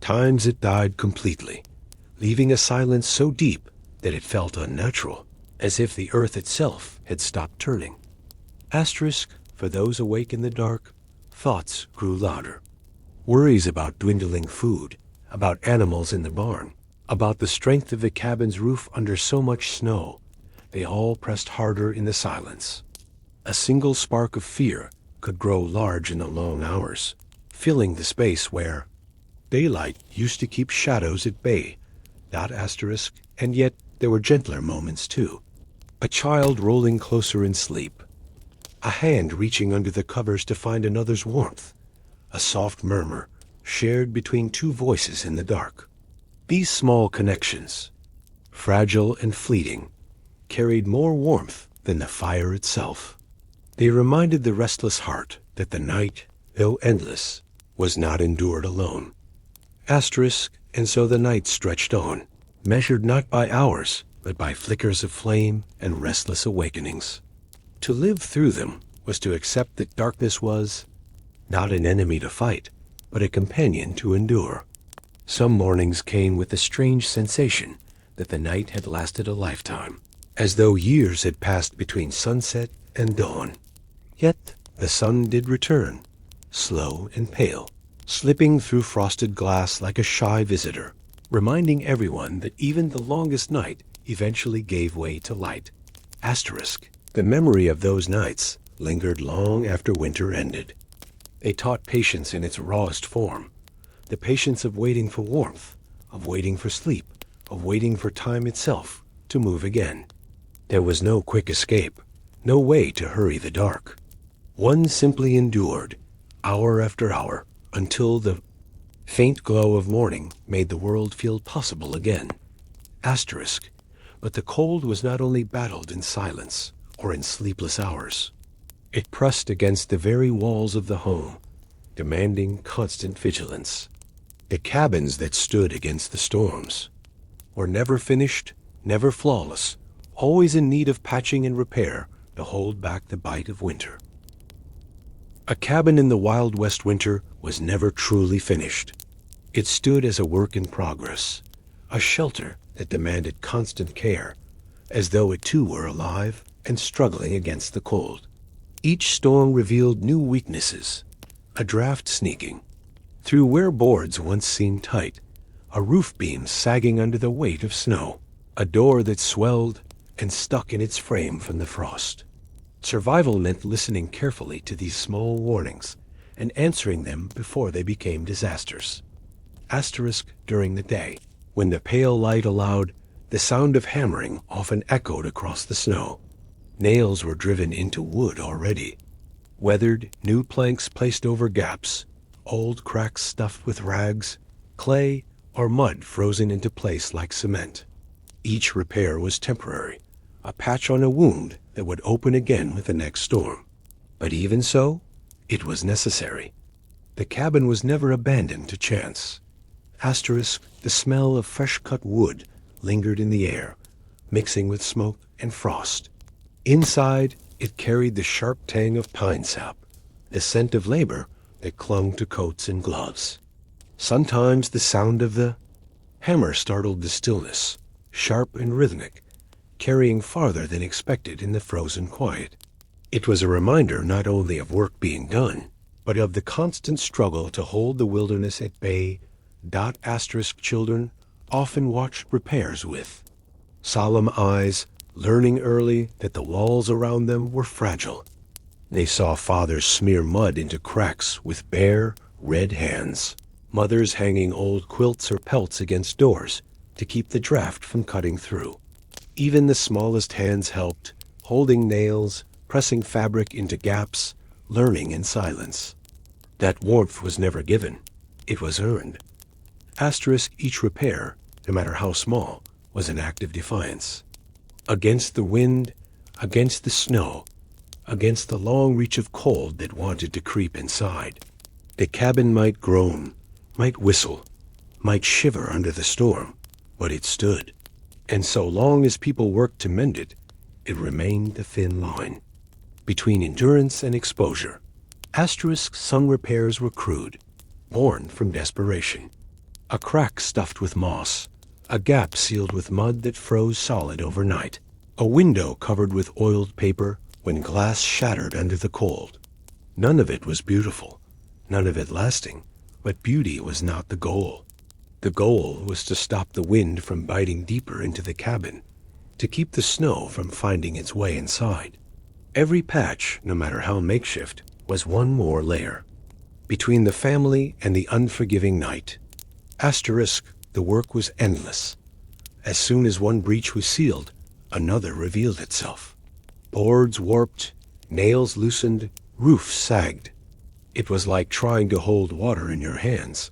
times it died completely, leaving a silence so deep that it felt unnatural, as if the earth itself had stopped turning. Asterisk, for those awake in the dark, thoughts grew louder. Worries about dwindling food, about animals in the barn, about the strength of the cabin's roof under so much snow, they all pressed harder in the silence. A single spark of fear could grow large in the long hours, filling the space where daylight used to keep shadows at bay. Asterisk, and yet there were gentler moments too. A child rolling closer in sleep, a hand reaching under the covers to find another's warmth, a soft murmur shared between two voices in the dark. These small connections, fragile and fleeting, carried more warmth than the fire itself. They reminded the restless heart that the night, though endless, was not endured alone. And so the night stretched on, measured not by hours, but by flickers of flame and restless awakenings. To live through them was to accept that darkness was not an enemy to fight, but a companion to endure. Some mornings came with a strange sensation that the night had lasted a lifetime, as though years had passed between sunset and dawn. Yet the sun did return, slow and pale, slipping through frosted glass like a shy visitor, reminding everyone that even the longest night eventually gave way to light. The memory of those nights lingered long after winter ended. They taught patience in its rawest form, the patience of waiting for warmth, of waiting for sleep, of waiting for time itself to move again. There was no quick escape, no way to hurry the dark. One simply endured, hour after hour, until the faint glow of morning made the world feel possible again. But the cold was not only battled in silence or in sleepless hours. It pressed against the very walls of the home, demanding constant vigilance. The cabins that stood against the storms were never finished, never flawless, always in need of patching and repair to hold back the bite of winter. A cabin in the Wild West winter was never truly finished. It stood as a work in progress, a shelter that demanded constant care, as though it too were alive and struggling against the cold. Each storm revealed new weaknesses, a draft sneaking through where boards once seemed tight, a roof beam sagging under the weight of snow, a door that swelled and stuck in its frame from the frost. Survival meant listening carefully to these small warnings and answering them before they became disasters. During the day, when the pale light allowed, the sound of hammering often echoed across the snow. Nails were driven into wood already. Weathered, new planks placed over gaps, old cracks stuffed with rags, clay, or mud frozen into place like cement. Each repair was temporary, a patch on a wound that would open again with the next storm. But even so, it was necessary. The cabin was never abandoned to chance. The smell of fresh-cut wood lingered in the air, mixing with smoke and frost. Inside, it carried the sharp tang of pine sap, the scent of labor that clung to coats and gloves. Sometimes the sound of the hammer startled the stillness, sharp and rhythmic, carrying farther than expected in the frozen quiet. It was a reminder not only of work being done, but of the constant struggle to hold the wilderness at bay. Children often watched repairs with solemn eyes, learning early that the walls around them were fragile. They saw fathers smear mud into cracks with bare, red hands, mothers hanging old quilts or pelts against doors to keep the draft from cutting through. Even the smallest hands helped, holding nails, pressing fabric into gaps, learning in silence. That warmth was never given. It was earned. Each repair, no matter how small, was an act of defiance. Against the wind, against the snow, against the long reach of cold that wanted to creep inside. The cabin might groan, might whistle, might shiver under the storm, but it stood. And so long as people worked to mend it, it remained a thin line between endurance and exposure. Some repairs were crude, born from desperation. A crack stuffed with moss, a gap sealed with mud that froze solid overnight, a window covered with oiled paper when glass shattered under the cold. None of it was beautiful, none of it lasting, but beauty was not the goal. The goal was to stop the wind from biting deeper into the cabin, to keep the snow from finding its way inside. Every patch, no matter how makeshift, was one more layer. Between the family and the unforgiving night. The work was endless. As soon as one breach was sealed, another revealed itself. Boards warped, Nails loosened, roofs sagged. It was like trying to hold water in your hands.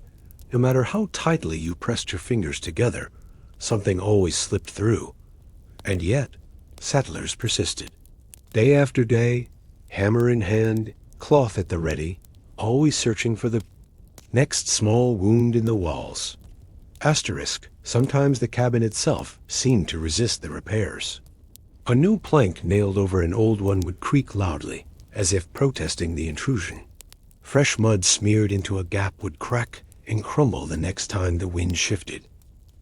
No matter how tightly you pressed your fingers together, something always slipped through. And yet, settlers persisted. Day after day, hammer in hand, cloth at the ready, always searching for the next small wound in the walls. Asterisk, sometimes the cabin itself seemed to resist the repairs. A new plank nailed over an old one would creak loudly, as if protesting the intrusion. Fresh mud smeared into a gap would crack and crumble the next time the wind shifted.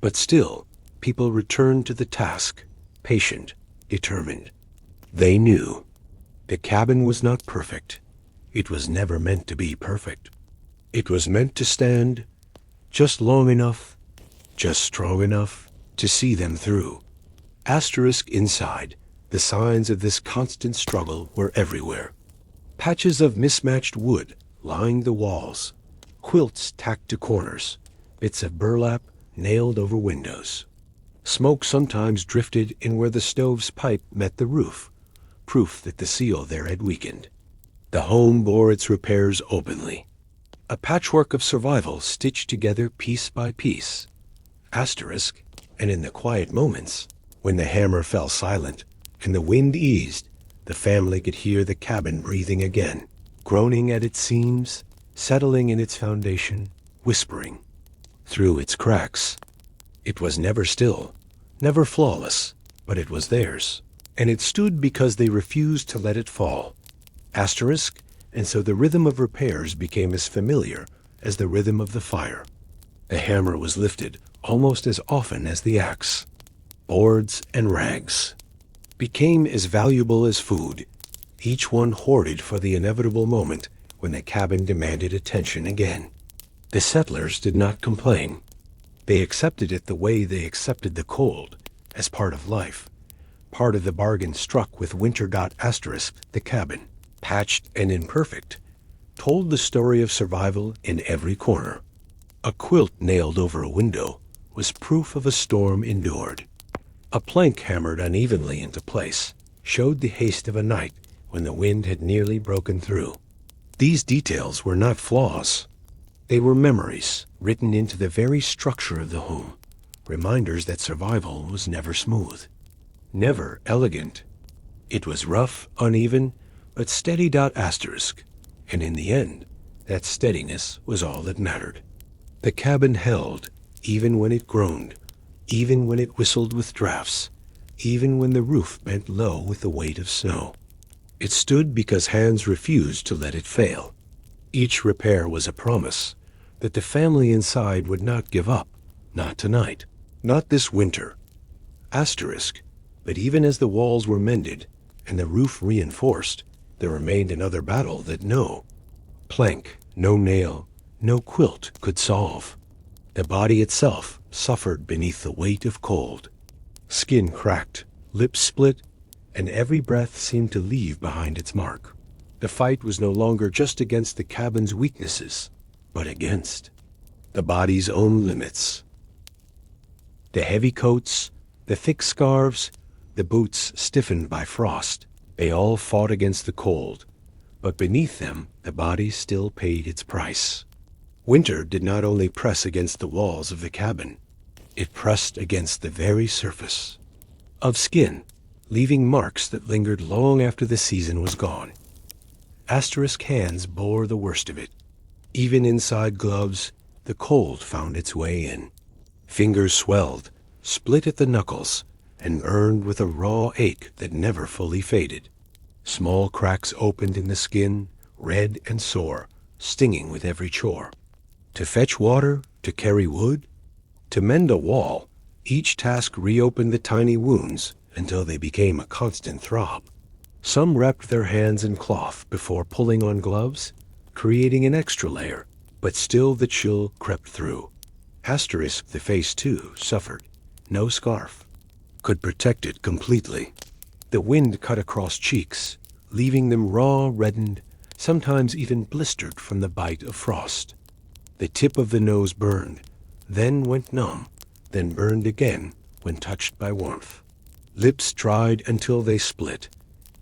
But still, people returned to the task, patient, determined. They knew the cabin was not perfect. It was never meant to be perfect. It was meant to stand just long enough, just strong enough to see them through. Asterisk inside, the signs of this constant struggle were everywhere. Patches of mismatched wood lined the walls, quilts tacked to corners, bits of burlap nailed over windows. Smoke sometimes drifted in where the stove's pipe met the roof, proof that the seal there had weakened. The home bore its repairs openly, a patchwork of survival stitched together piece by piece. Asterisk, and in the quiet moments, when the hammer fell silent and the wind eased, the family could hear the cabin breathing again, groaning at its seams, settling in its foundation, whispering through its cracks. It was never still, never flawless, but it was theirs, and it stood because they refused to let it fall. Asterisk, and so the rhythm of repairs became as familiar as the rhythm of the fire. The hammer was lifted almost as often as the axe. Boards and rags became as valuable as food, each one hoarded for the inevitable moment when the cabin demanded attention again. The settlers did not complain. They accepted it the way they accepted the cold, as part of life, part of the bargain struck with winter. Asterisk, the cabin, patched and imperfect, told the story of survival in every corner. A quilt nailed over a window was proof of a storm endured. A plank hammered unevenly into place showed the haste of a night when the wind had nearly broken through. These details were not flaws. They were memories written into the very structure of the home, reminders that survival was never smooth, never elegant. It was rough, uneven, but steady. Asterisk, and in the end, that steadiness was all that mattered. The cabin held, even when it groaned, even when it whistled with drafts, even when the roof bent low with the weight of snow. It stood because hands refused to let it fail. Each repair was a promise that the family inside would not give up, not tonight, not this winter. Asterisk, but even as the walls were mended and the roof reinforced, there remained another battle that no plank, no nail, no quilt could solve. The body itself suffered beneath the weight of cold. Skin cracked, lips split, and every breath seemed to leave behind its mark. The fight was no longer just against the cabin's weaknesses, but against the body's own limits. The heavy coats, the thick scarves, the boots stiffened by frost, they all fought against the cold, but beneath them the body still paid its price. Winter did not only press against the walls of the cabin, it pressed against the very surface of skin, leaving marks that lingered long after the season was gone. Asterisk hands bore the worst of it. Even inside gloves, the cold found its way in. Fingers swelled, split at the knuckles, and burned with a raw ache that never fully faded. Small cracks opened in the skin, red and sore, stinging with every chore. To fetch water, to carry wood, to mend a wall, each task reopened the tiny wounds until they became a constant throb. Some wrapped their hands in cloth before pulling on gloves, creating an extra layer, but still the chill crept through. Asterisk, the face too, suffered. No scarf could protect it completely. The wind cut across cheeks, leaving them raw, reddened, sometimes even blistered from the bite of frost. The tip of the nose burned, then went numb, then burned again when touched by warmth. Lips dried until they split,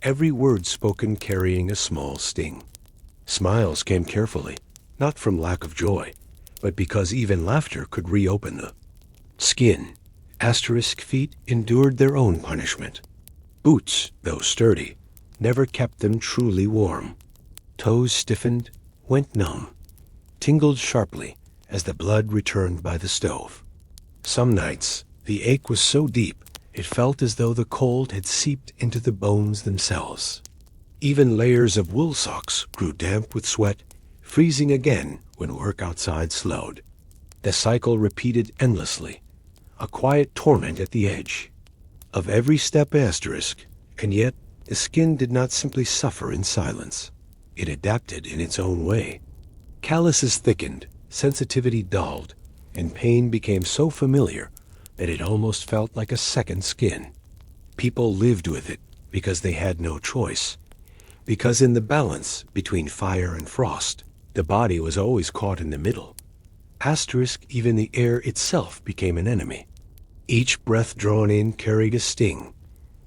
every word spoken carrying a small sting. Smiles came carefully, not from lack of joy, but because even laughter could reopen the skin. Asterisk feet endured their own punishment. Boots, though sturdy, never kept them truly warm. Toes stiffened, went numb, tingled sharply as the blood returned by the stove. Some nights, the ache was so deep it felt as though the cold had seeped into the bones themselves. Even layers of wool socks grew damp with sweat, freezing again when work outside slowed. The cycle repeated endlessly, a quiet torment at the edge of every step asterisk, and yet the skin did not simply suffer in silence. It adapted in its own way. Calluses thickened, sensitivity dulled, and pain became so familiar that it almost felt like a second skin. People lived with it because they had no choice, because in the balance between fire and frost, the body was always caught in the middle. Asterisk, even the air itself became an enemy. Each breath drawn in carried a sting,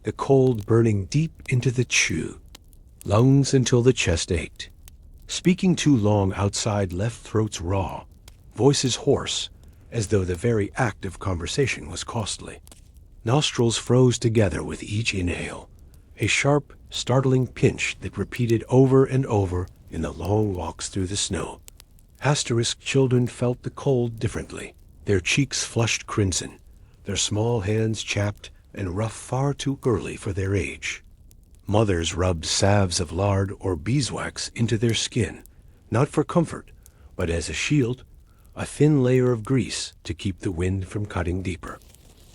the cold burning deep into the chew, lungs until the chest ached. Speaking too long outside left throats raw, voices hoarse, as though the very act of conversation was costly. Nostrils froze together with each inhale, a sharp, startling pinch that repeated over and over in the long walks through the snow. Asterisk children felt the cold differently. Their cheeks flushed crimson, their small hands chapped and rough far too early for their age. Mothers rubbed salves of lard or beeswax into their skin, not for comfort, but as a shield, a thin layer of grease to keep the wind from cutting deeper.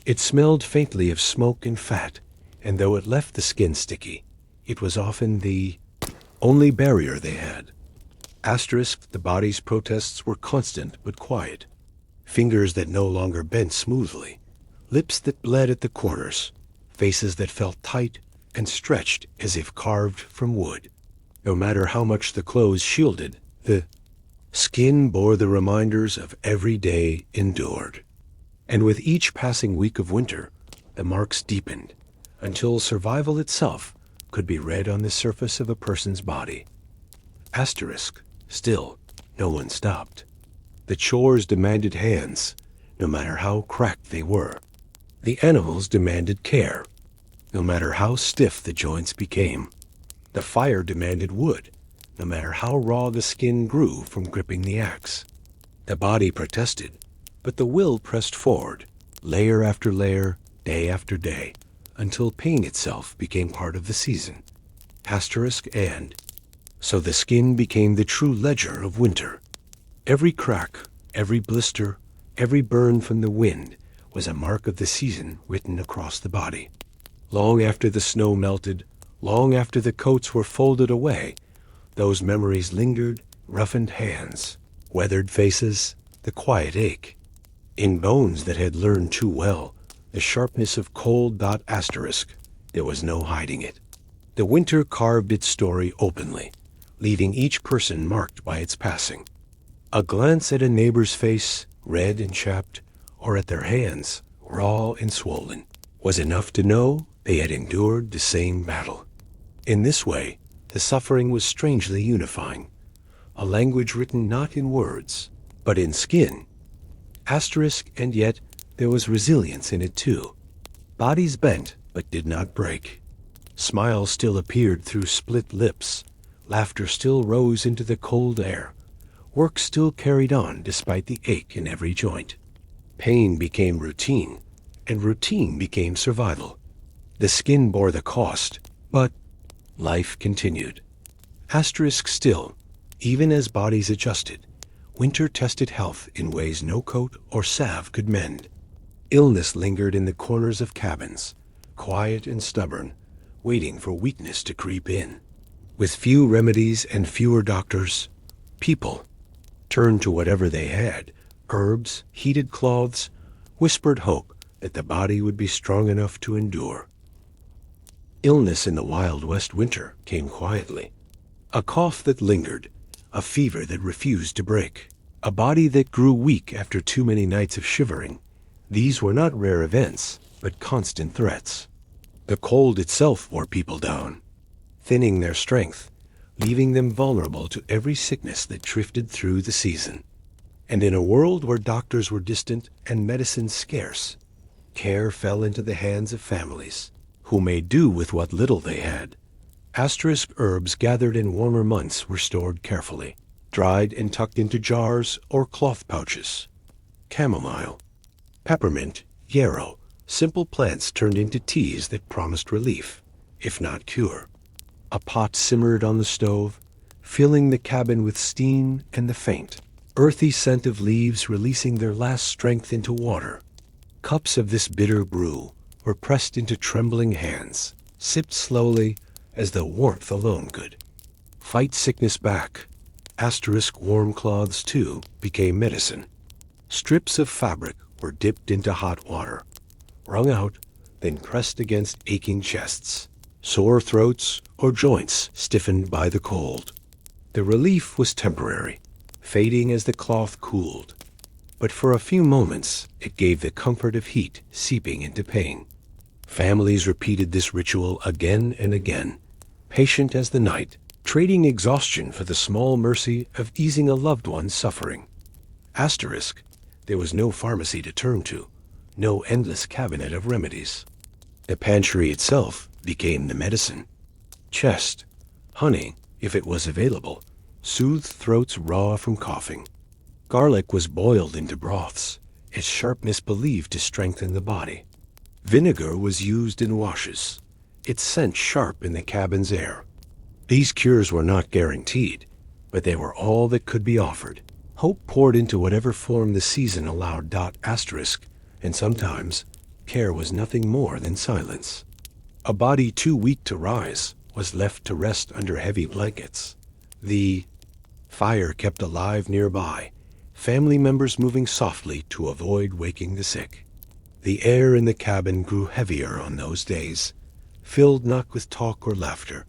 It smelled faintly of smoke and fat, and though it left the skin sticky, it was often the only barrier they had. Asterisk, the body's protests were constant but quiet. Fingers that no longer bent smoothly, lips that bled at the corners, faces that felt tight and stretched as if carved from wood. No matter how much the clothes shielded, the skin bore the reminders of every day endured. And with each passing week of winter, the marks deepened, until survival itself could be read on the surface of a person's body. Asterisk, still, no one stopped. The chores demanded hands, no matter how cracked they were. The animals demanded care, no matter how stiff the joints became. The fire demanded wood, no matter how raw the skin grew from gripping the axe. The body protested, but the will pressed forward, layer after layer, day after day, until pain itself became part of the season. Asterisk and so the skin became the true ledger of winter. Every crack, every blister, every burn from the wind was a mark of the season written across the body. Long after the snow melted, long after the coats were folded away, those memories lingered, roughened hands, weathered faces, the quiet ache. In bones that had learned too well the sharpness of cold. Asterisk, there was no hiding it. The winter carved its story openly, leaving each person marked by its passing. A glance at a neighbor's face, red and chapped, or at their hands, raw and swollen, was enough to know they had endured the same battle. In this way, the suffering was strangely unifying, a language written not in words, but in skin. Asterisk, and yet there was resilience in it too. Bodies bent, but did not break. Smiles still appeared through split lips. Laughter still rose into the cold air. Work still carried on despite the ache in every joint. Pain became routine, and routine became survival. The skin bore the cost, but life continued. Asterisk still, even as bodies adjusted, winter tested health in ways no coat or salve could mend. Illness lingered in the corners of cabins, quiet and stubborn, waiting for weakness to creep in. With few remedies and fewer doctors, people turned to whatever they had, herbs, heated cloths, whispered hope that the body would be strong enough to endure. Illness in the Wild West winter came quietly. A cough that lingered, a fever that refused to break, a body that grew weak after too many nights of shivering. These were not rare events, but constant threats. The cold itself wore people down. thinning their strength, leaving them vulnerable to every sickness that drifted through the season. And in a world where doctors were distant and medicine scarce, care fell into the hands of families, who made do with what little they had. Asterisk herbs gathered in warmer months were stored carefully, dried and tucked into jars or cloth pouches. Chamomile, peppermint, yarrow, simple plants turned into teas that promised relief, if not cure. A pot simmered on the stove, filling the cabin with steam and the faint, earthy scent of leaves releasing their last strength into water. Cups of this bitter brew were pressed into trembling hands, sipped slowly as though warmth alone could fight sickness back. Asterisk warm cloths, too, became medicine. Strips of fabric were dipped into hot water, wrung out, then pressed against aching chests, sore throats, or joints stiffened by the cold. The relief was temporary, fading as the cloth cooled, but for a few moments it gave the comfort of heat seeping into pain. Families repeated this ritual again and again, patient as the night, trading exhaustion for the small mercy of easing a loved one's suffering. Asterisk, there was no pharmacy to turn to, no endless cabinet of remedies. The pantry itself became the medicine. Chest, honey, if it was available, soothed throats raw from coughing. Garlic was boiled into broths, its sharpness believed to strengthen the body. Vinegar was used in washes, its scent sharp in the cabin's air. These cures were not guaranteed, but they were all that could be offered. Hope poured into whatever form the season allowed. Asterisk, and sometimes care was nothing more than silence. A body too weak to rise was left to rest under heavy blankets. The fire kept alive nearby, family members moving softly to avoid waking the sick. The air in the cabin grew heavier on those days, filled not with talk or laughter,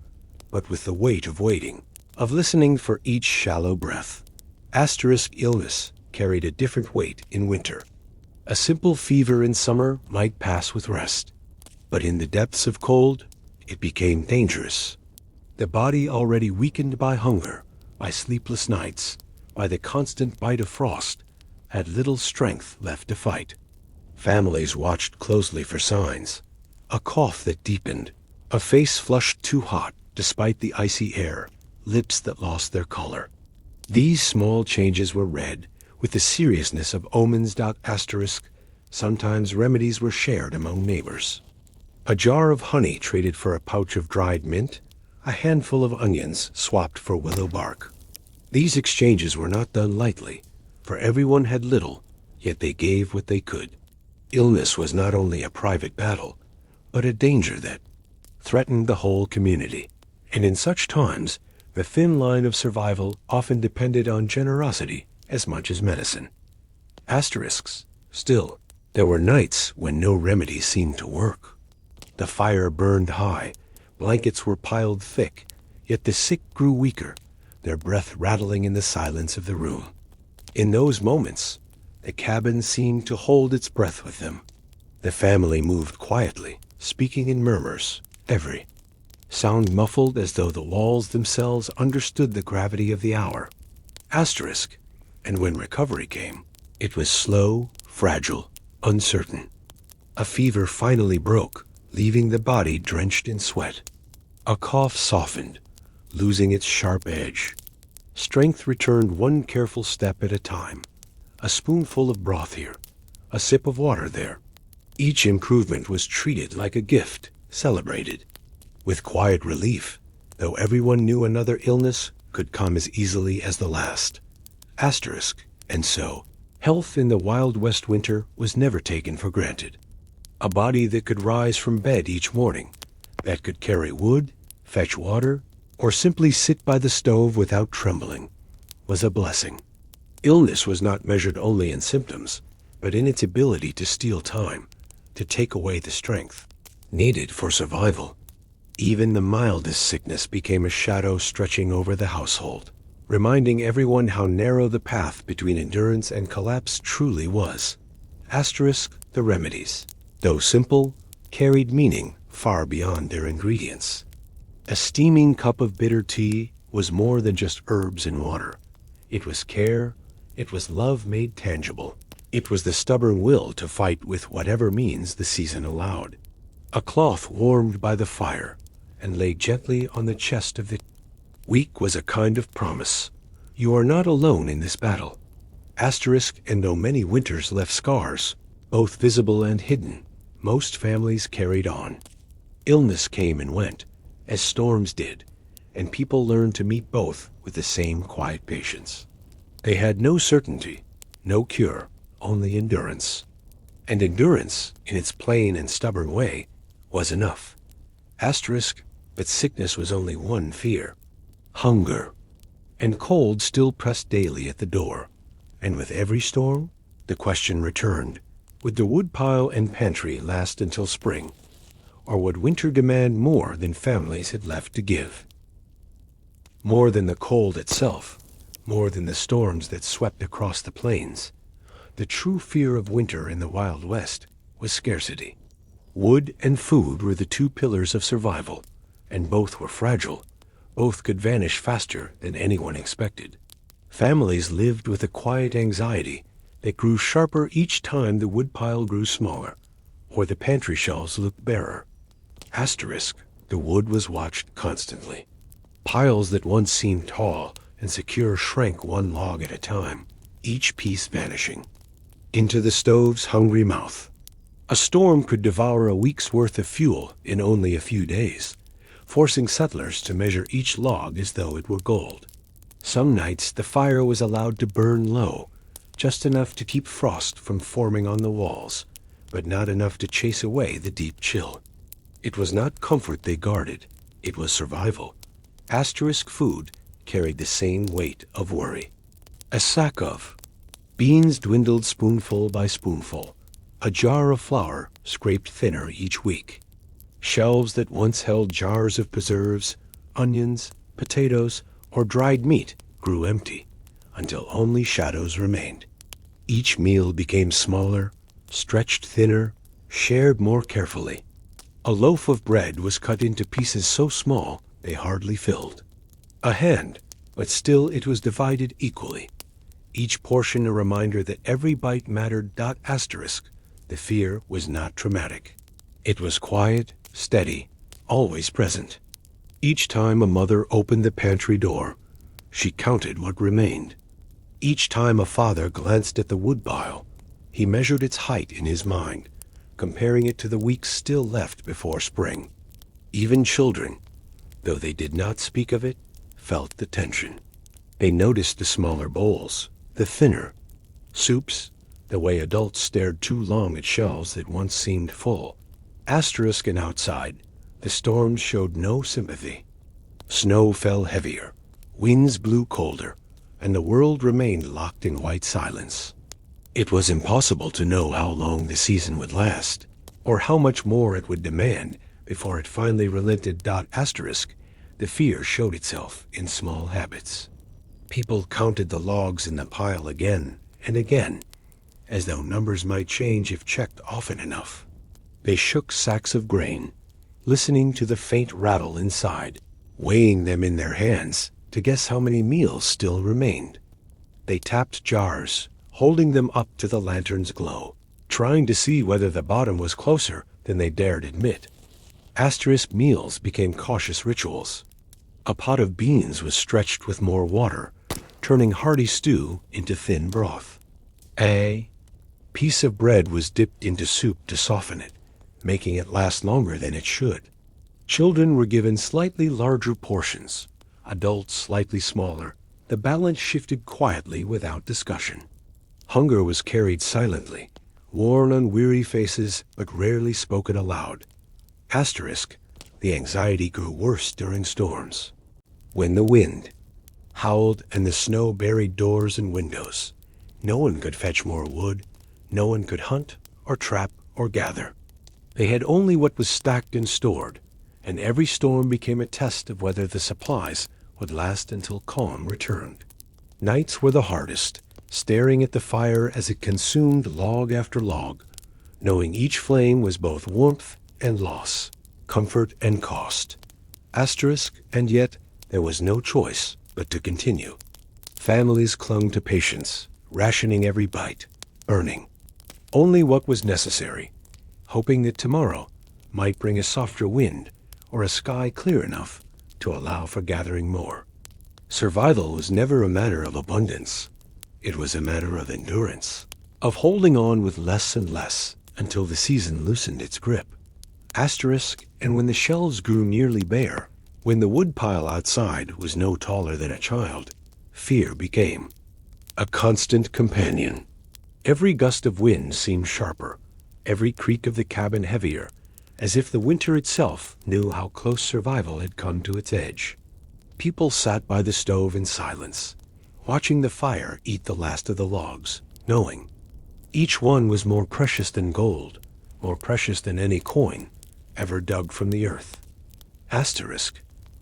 but with the weight of waiting, of listening for each shallow breath. Asterisk illness carried a different weight in winter. A simple fever in summer might pass with rest, but in the depths of cold, it became dangerous. The body already weakened by hunger, by sleepless nights, by the constant bite of frost, had little strength left to fight. Families watched closely for signs. A cough that deepened, a face flushed too hot despite the icy air, lips that lost their color. These small changes were read with the seriousness of omens. Asterisk, sometimes remedies were shared among neighbors. A jar of honey traded for a pouch of dried mint, a handful of onions swapped for willow bark. These exchanges were not done lightly, for everyone had little, yet they gave what they could. Illness was not only a private battle, but a danger that threatened the whole community, and in such times the thin line of survival often depended on generosity as much as medicine. Asterisks, still, there were nights when no remedy seemed to work. The fire burned high, blankets were piled thick, yet the sick grew weaker, their breath rattling in the silence of the room. In those moments, the cabin seemed to hold its breath with them. The family moved quietly, speaking in murmurs, every sound muffled as though the walls themselves understood the gravity of the hour. Asterisk, and when recovery came, it was slow, fragile, uncertain. A fever finally broke, leaving the body drenched in sweat. A cough softened, losing its sharp edge. Strength returned one careful step at a time. A spoonful of broth here, a sip of water there. Each improvement was treated like a gift, celebrated. With quiet relief, though everyone knew another illness could come as easily as the last. Asterisk, and so, health in the Wild West winter was never taken for granted. A body that could rise from bed each morning, that could carry wood, fetch water, or simply sit by the stove without trembling, was a blessing. Illness was not measured only in symptoms, but in its ability to steal time, to take away the strength needed for survival. Even the mildest sickness became a shadow stretching over the household, reminding everyone how narrow the path between endurance and collapse truly was. Asterisk, the remedies, though simple, carried meaning far beyond their ingredients. A steaming cup of bitter tea was more than just herbs and water. It was care, it was love made tangible. It was the stubborn will to fight with whatever means the season allowed. A cloth warmed by the fire and lay gently on the chest of the weak was a kind of promise. You are not alone in this battle. Asterisk, and though many winters left scars, both visible and hidden, most families carried on. Illness came and went, as storms did, and people learned to meet both with the same quiet patience. They had no certainty, no cure, only endurance. And endurance, in its plain and stubborn way, was enough. Asterisk, but sickness was only one fear. Hunger. And cold still pressed daily at the door. And with every storm, the question returned, would the woodpile and pantry last until spring? Or would winter demand more than families had left to give? More than the cold itself, more than the storms that swept across the plains, the true fear of winter in the Wild West was scarcity. Wood and food were the two pillars of survival, and both were fragile. Both could vanish faster than anyone expected. Families lived with a quiet anxiety that grew sharper each time the woodpile grew smaller, or the pantry shelves looked barer. Asterisk, the wood was watched constantly. Piles that once seemed tall and secure shrank one log at a time, each piece vanishing. Into the stove's hungry mouth. A storm could devour a week's worth of fuel in only a few days, forcing settlers to measure each log as though it were gold. Some nights the fire was allowed to burn low, just enough to keep frost from forming on the walls, but not enough to chase away the deep chill. It was not comfort they guarded, it was survival. Asterisk food carried the same weight of worry. A sack of beans dwindled spoonful by spoonful, a jar of flour scraped thinner each week. Shelves that once held jars of preserves, onions, potatoes, or dried meat grew empty, until only shadows remained. Each meal became smaller, stretched thinner, shared more carefully. A loaf of bread was cut into pieces so small they hardly filled. A hand, but still it was divided equally. Each portion a reminder that every bite mattered. Asterisk, the fear was not traumatic. It was quiet, steady, always present. Each time a mother opened the pantry door, she counted what remained. Each time a father glanced at the woodpile, he measured its height in his mind, comparing it to the weeks still left before spring. Even children, though they did not speak of it, felt the tension. They noticed the smaller bowls, the thinner soups, the way adults stared too long at shelves that once seemed full. Asterisk, and outside, the storms showed no sympathy. Snow fell heavier, winds blew colder, and the world remained locked in white silence. It was impossible to know how long the season would last, or how much more it would demand before it finally relented. Asterisk, the fear showed itself in small habits. People counted the logs in the pile again and again, as though numbers might change if checked often enough. They shook sacks of grain, listening to the faint rattle inside, weighing them in their hands to guess how many meals still remained. They tapped jars, holding them up to the lantern's glow, trying to see whether the bottom was closer than they dared admit. Asterisk meals became cautious rituals. A pot of beans was stretched with more water, turning hearty stew into thin broth. A piece of bread was dipped into soup to soften it, making it last longer than it should. Children were given slightly larger portions, adults slightly smaller. The balance shifted quietly without discussion. Hunger was carried silently, worn on weary faces but rarely spoken aloud. Asterisk, the anxiety grew worse during storms. When the wind howled and the snow buried doors and windows, no one could fetch more wood, no one could hunt or trap or gather. They had only what was stacked and stored, and every storm became a test of whether the supplies would last until calm returned. Nights were the hardest, staring at the fire as it consumed log after log, knowing each flame was both warmth and loss, comfort and cost. And yet there was no choice but to continue. Families clung to patience, rationing every bite, earning only what was necessary, hoping that tomorrow might bring a softer wind or a sky clear enough to allow for gathering more. Survival was never a matter of abundance. It was a matter of endurance, of holding on with less and less until the season loosened its grip. And when the shelves grew nearly bare, when the woodpile outside was no taller than a child, fear became a constant companion. Every gust of wind seemed sharper, every creak of the cabin heavier, as if the winter itself knew how close survival had come to its edge. People sat by the stove in silence, watching the fire eat the last of the logs, knowing each one was more precious than gold, more precious than any coin ever dug from the earth.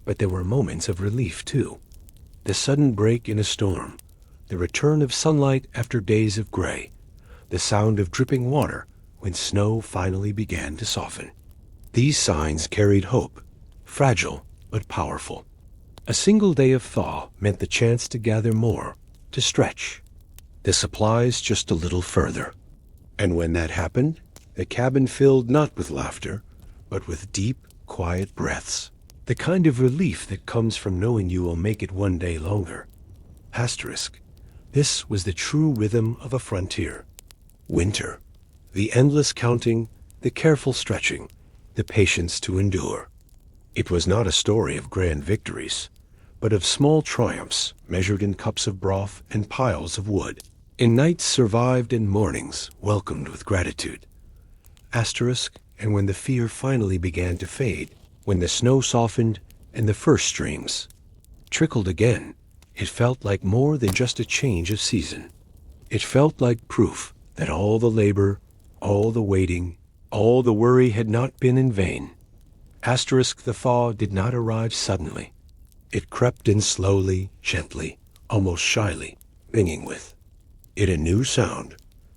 But there were moments of relief, too. The sudden break in a storm, the return of sunlight after days of gray, the sound of dripping water when snow finally began to soften. These signs carried hope, fragile but powerful. A single day of thaw meant the chance to gather more, to stretch the supplies just a little further. And when that happened, the cabin filled not with laughter, but with deep, quiet breaths. The kind of relief that comes from knowing you will make it one day longer. This was the true rhythm of a frontier. Winter, the endless counting, the careful stretching, the patience to endure. It was not a story of grand victories, but of small triumphs measured in cups of broth and piles of wood, in nights survived and mornings welcomed with gratitude. And when the fear finally began to fade, when the snow softened and the first streams trickled again, it felt like more than just a change of season. It felt like proof that all the labor, all the waiting, all the worry had not been in vain. The thaw did not arrive suddenly. It crept in slowly, gently, almost shyly, bringing with it a new sound,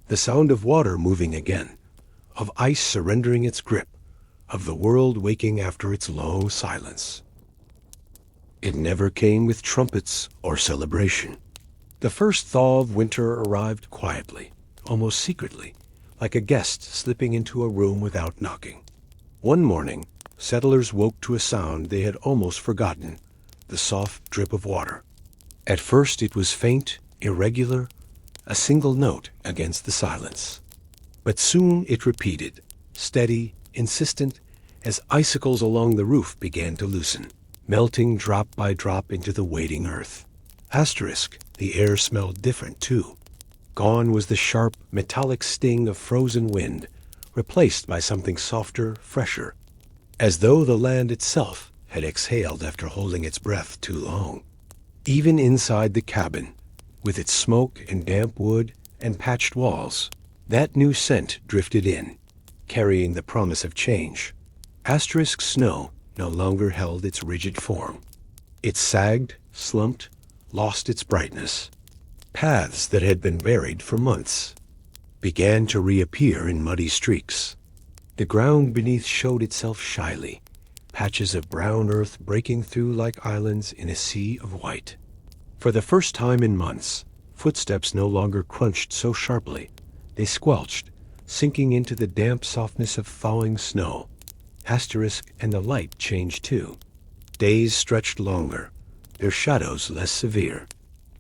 the sound of water moving again, of ice surrendering its grip, of the world waking after its long silence. It never came with trumpets or celebration. The first thaw of winter arrived quietly, almost secretly, like a guest slipping into a room without knocking. One morning, settlers woke to a sound they had almost forgotten, the soft drip of water. At first it was faint, irregular, a single note against the silence. But soon it repeated, steady, insistent, as icicles along the roof began to loosen, melting drop by drop into the waiting earth. The air smelled different, too. Gone was the sharp, metallic sting of frozen wind, replaced by something softer, fresher, as though the land itself had exhaled after holding its breath too long. Even inside the cabin, with its smoke and damp wood and patched walls, that new scent drifted in, carrying the promise of change. Snow no longer held its rigid form. It sagged, slumped, lost its brightness. Paths that had been buried for months began to reappear in muddy streaks. The ground beneath showed itself shyly, patches of brown earth breaking through like islands in a sea of white. For the first time in months, footsteps no longer crunched so sharply. They squelched, sinking into the damp softness of thawing snow. And the light changed too. Days stretched longer, their shadows less severe.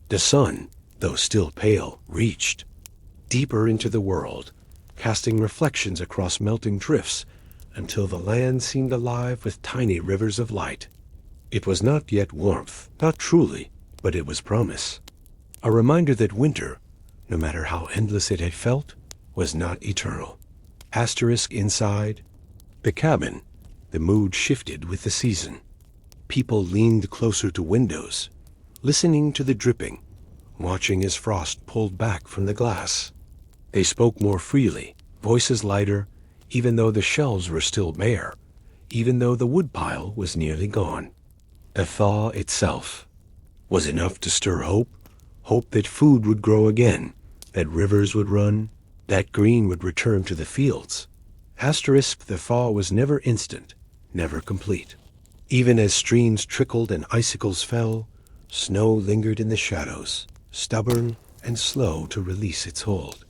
The sun, though still pale, reached deeper into the world, casting reflections across melting drifts until the land seemed alive with tiny rivers of light. It was not yet warmth, not truly, but it was promise. A reminder that winter, no matter how endless it had felt, was not eternal. Inside the cabin, the mood shifted with the season. People leaned closer to windows, listening to the dripping, watching as frost pulled back from the glass. They spoke more freely, voices lighter, even though the shelves were still bare, even though the woodpile was nearly gone. The thaw itself was enough to stir hope, hope that food would grow again, that rivers would run, that green would return to the fields. The thaw was never instant, never complete. Even as streams trickled and icicles fell, snow lingered in the shadows, stubborn and slow to release its hold.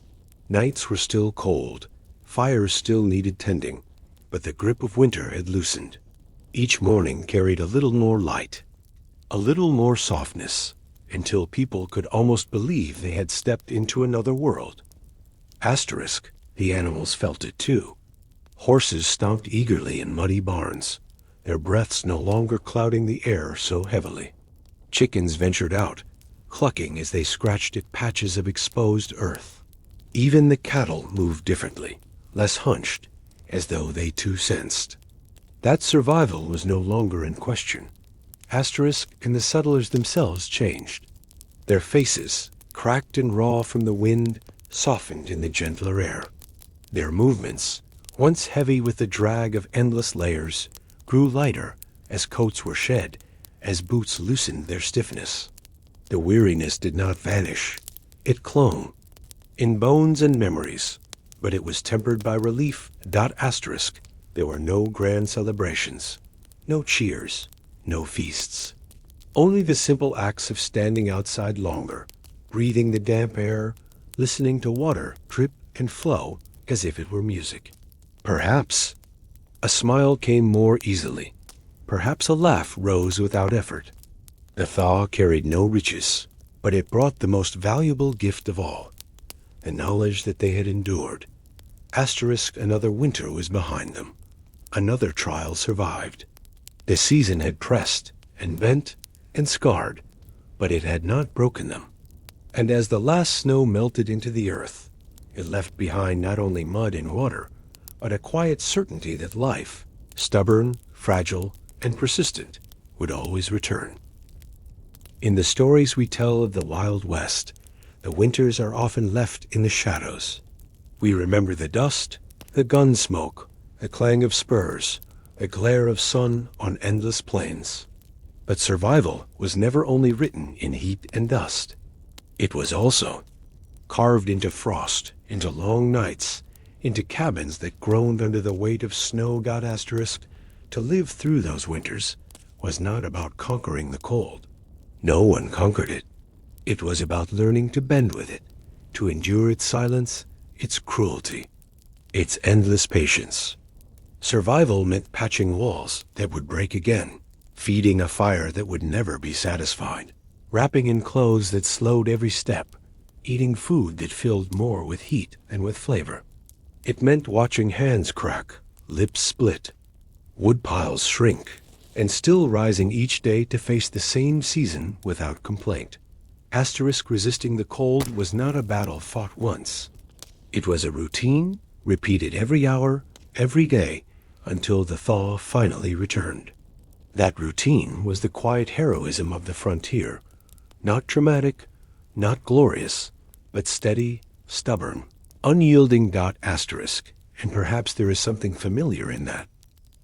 Nights were still cold, fires still needed tending, but the grip of winter had loosened. Each morning carried a little more light, a little more softness, until people could almost believe they had stepped into another world. Asterisk, the animals felt it too. Horses stomped eagerly in muddy barns, their breaths no longer clouding the air so heavily. Chickens ventured out, clucking as they scratched at patches of exposed earth. Even the cattle moved differently, less hunched, as though they too sensed. That survival was no longer in question. Asterisk and the settlers themselves changed. Their faces, cracked and raw from the wind, softened in the gentler air. Their movements, once heavy with the drag of endless layers, grew lighter as coats were shed, as boots loosened their stiffness. The weariness did not vanish. It clung, in bones and memories, but it was tempered by relief. Asterisk, there were no grand celebrations, no cheers, no feasts. Only the simple acts of standing outside longer, breathing the damp air, listening to water drip and flow as if it were music. Perhaps a smile came more easily. Perhaps a laugh rose without effort. The thaw carried no riches, but it brought the most valuable gift of all, the knowledge that they had endured. Asterisk, another winter was behind them. Another trial survived. The season had pressed and bent and scarred, but it had not broken them. And as the last snow melted into the earth, it left behind not only mud and water, but a quiet certainty that life, stubborn, fragile, and persistent, would always return. In the stories we tell of the Wild West, the winters are often left in the shadows. We remember the dust, the gun smoke, the clang of spurs, the glare of sun on endless plains. But survival was never only written in heat and dust. It was also carved into frost, into long nights, into cabins that groaned under the weight of snow. Asterisk, to live through those winters was not about conquering the cold. No one conquered it. It was about learning to bend with it, to endure its silence, its cruelty, its endless patience. Survival meant patching walls that would break again, feeding a fire that would never be satisfied, wrapping in clothes that slowed every step, eating food that filled more with heat than with flavor. It meant watching hands crack, lips split, wood piles shrink, and still rising each day to face the same season without complaint. Asterisk, resisting the cold was not a battle fought once. It was a routine, repeated every hour, every day, until the thaw finally returned. That routine was the quiet heroism of the frontier, not dramatic, not glorious, but steady, stubborn, unyielding. Asterisk, and perhaps there is something familiar in that.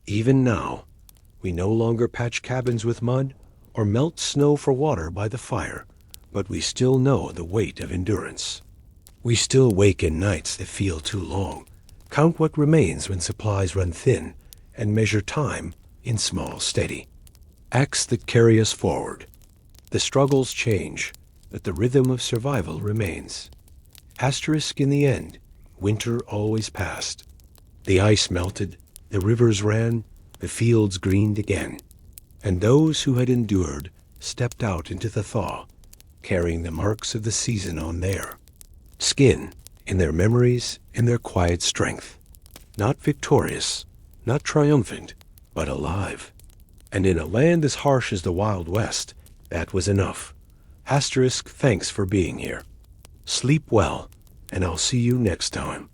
Even now, we no longer patch cabins with mud or melt snow for water by the fire, but we still know the weight of endurance. We still wake in nights that feel too long, count what remains when supplies run thin, and measure time in small, steady acts that carry us forward. The struggles change, but the rhythm of survival remains. Asterisk, in the end, winter always passed. The ice melted, the rivers ran, the fields greened again, and those who had endured stepped out into the thaw, carrying the marks of the season on their skin, in their memories, in their quiet strength. Not victorious, not triumphant, but alive. And in a land as harsh as the Wild West, that was enough. Asterisk, thanks for being here. Sleep well, and I'll see you next time.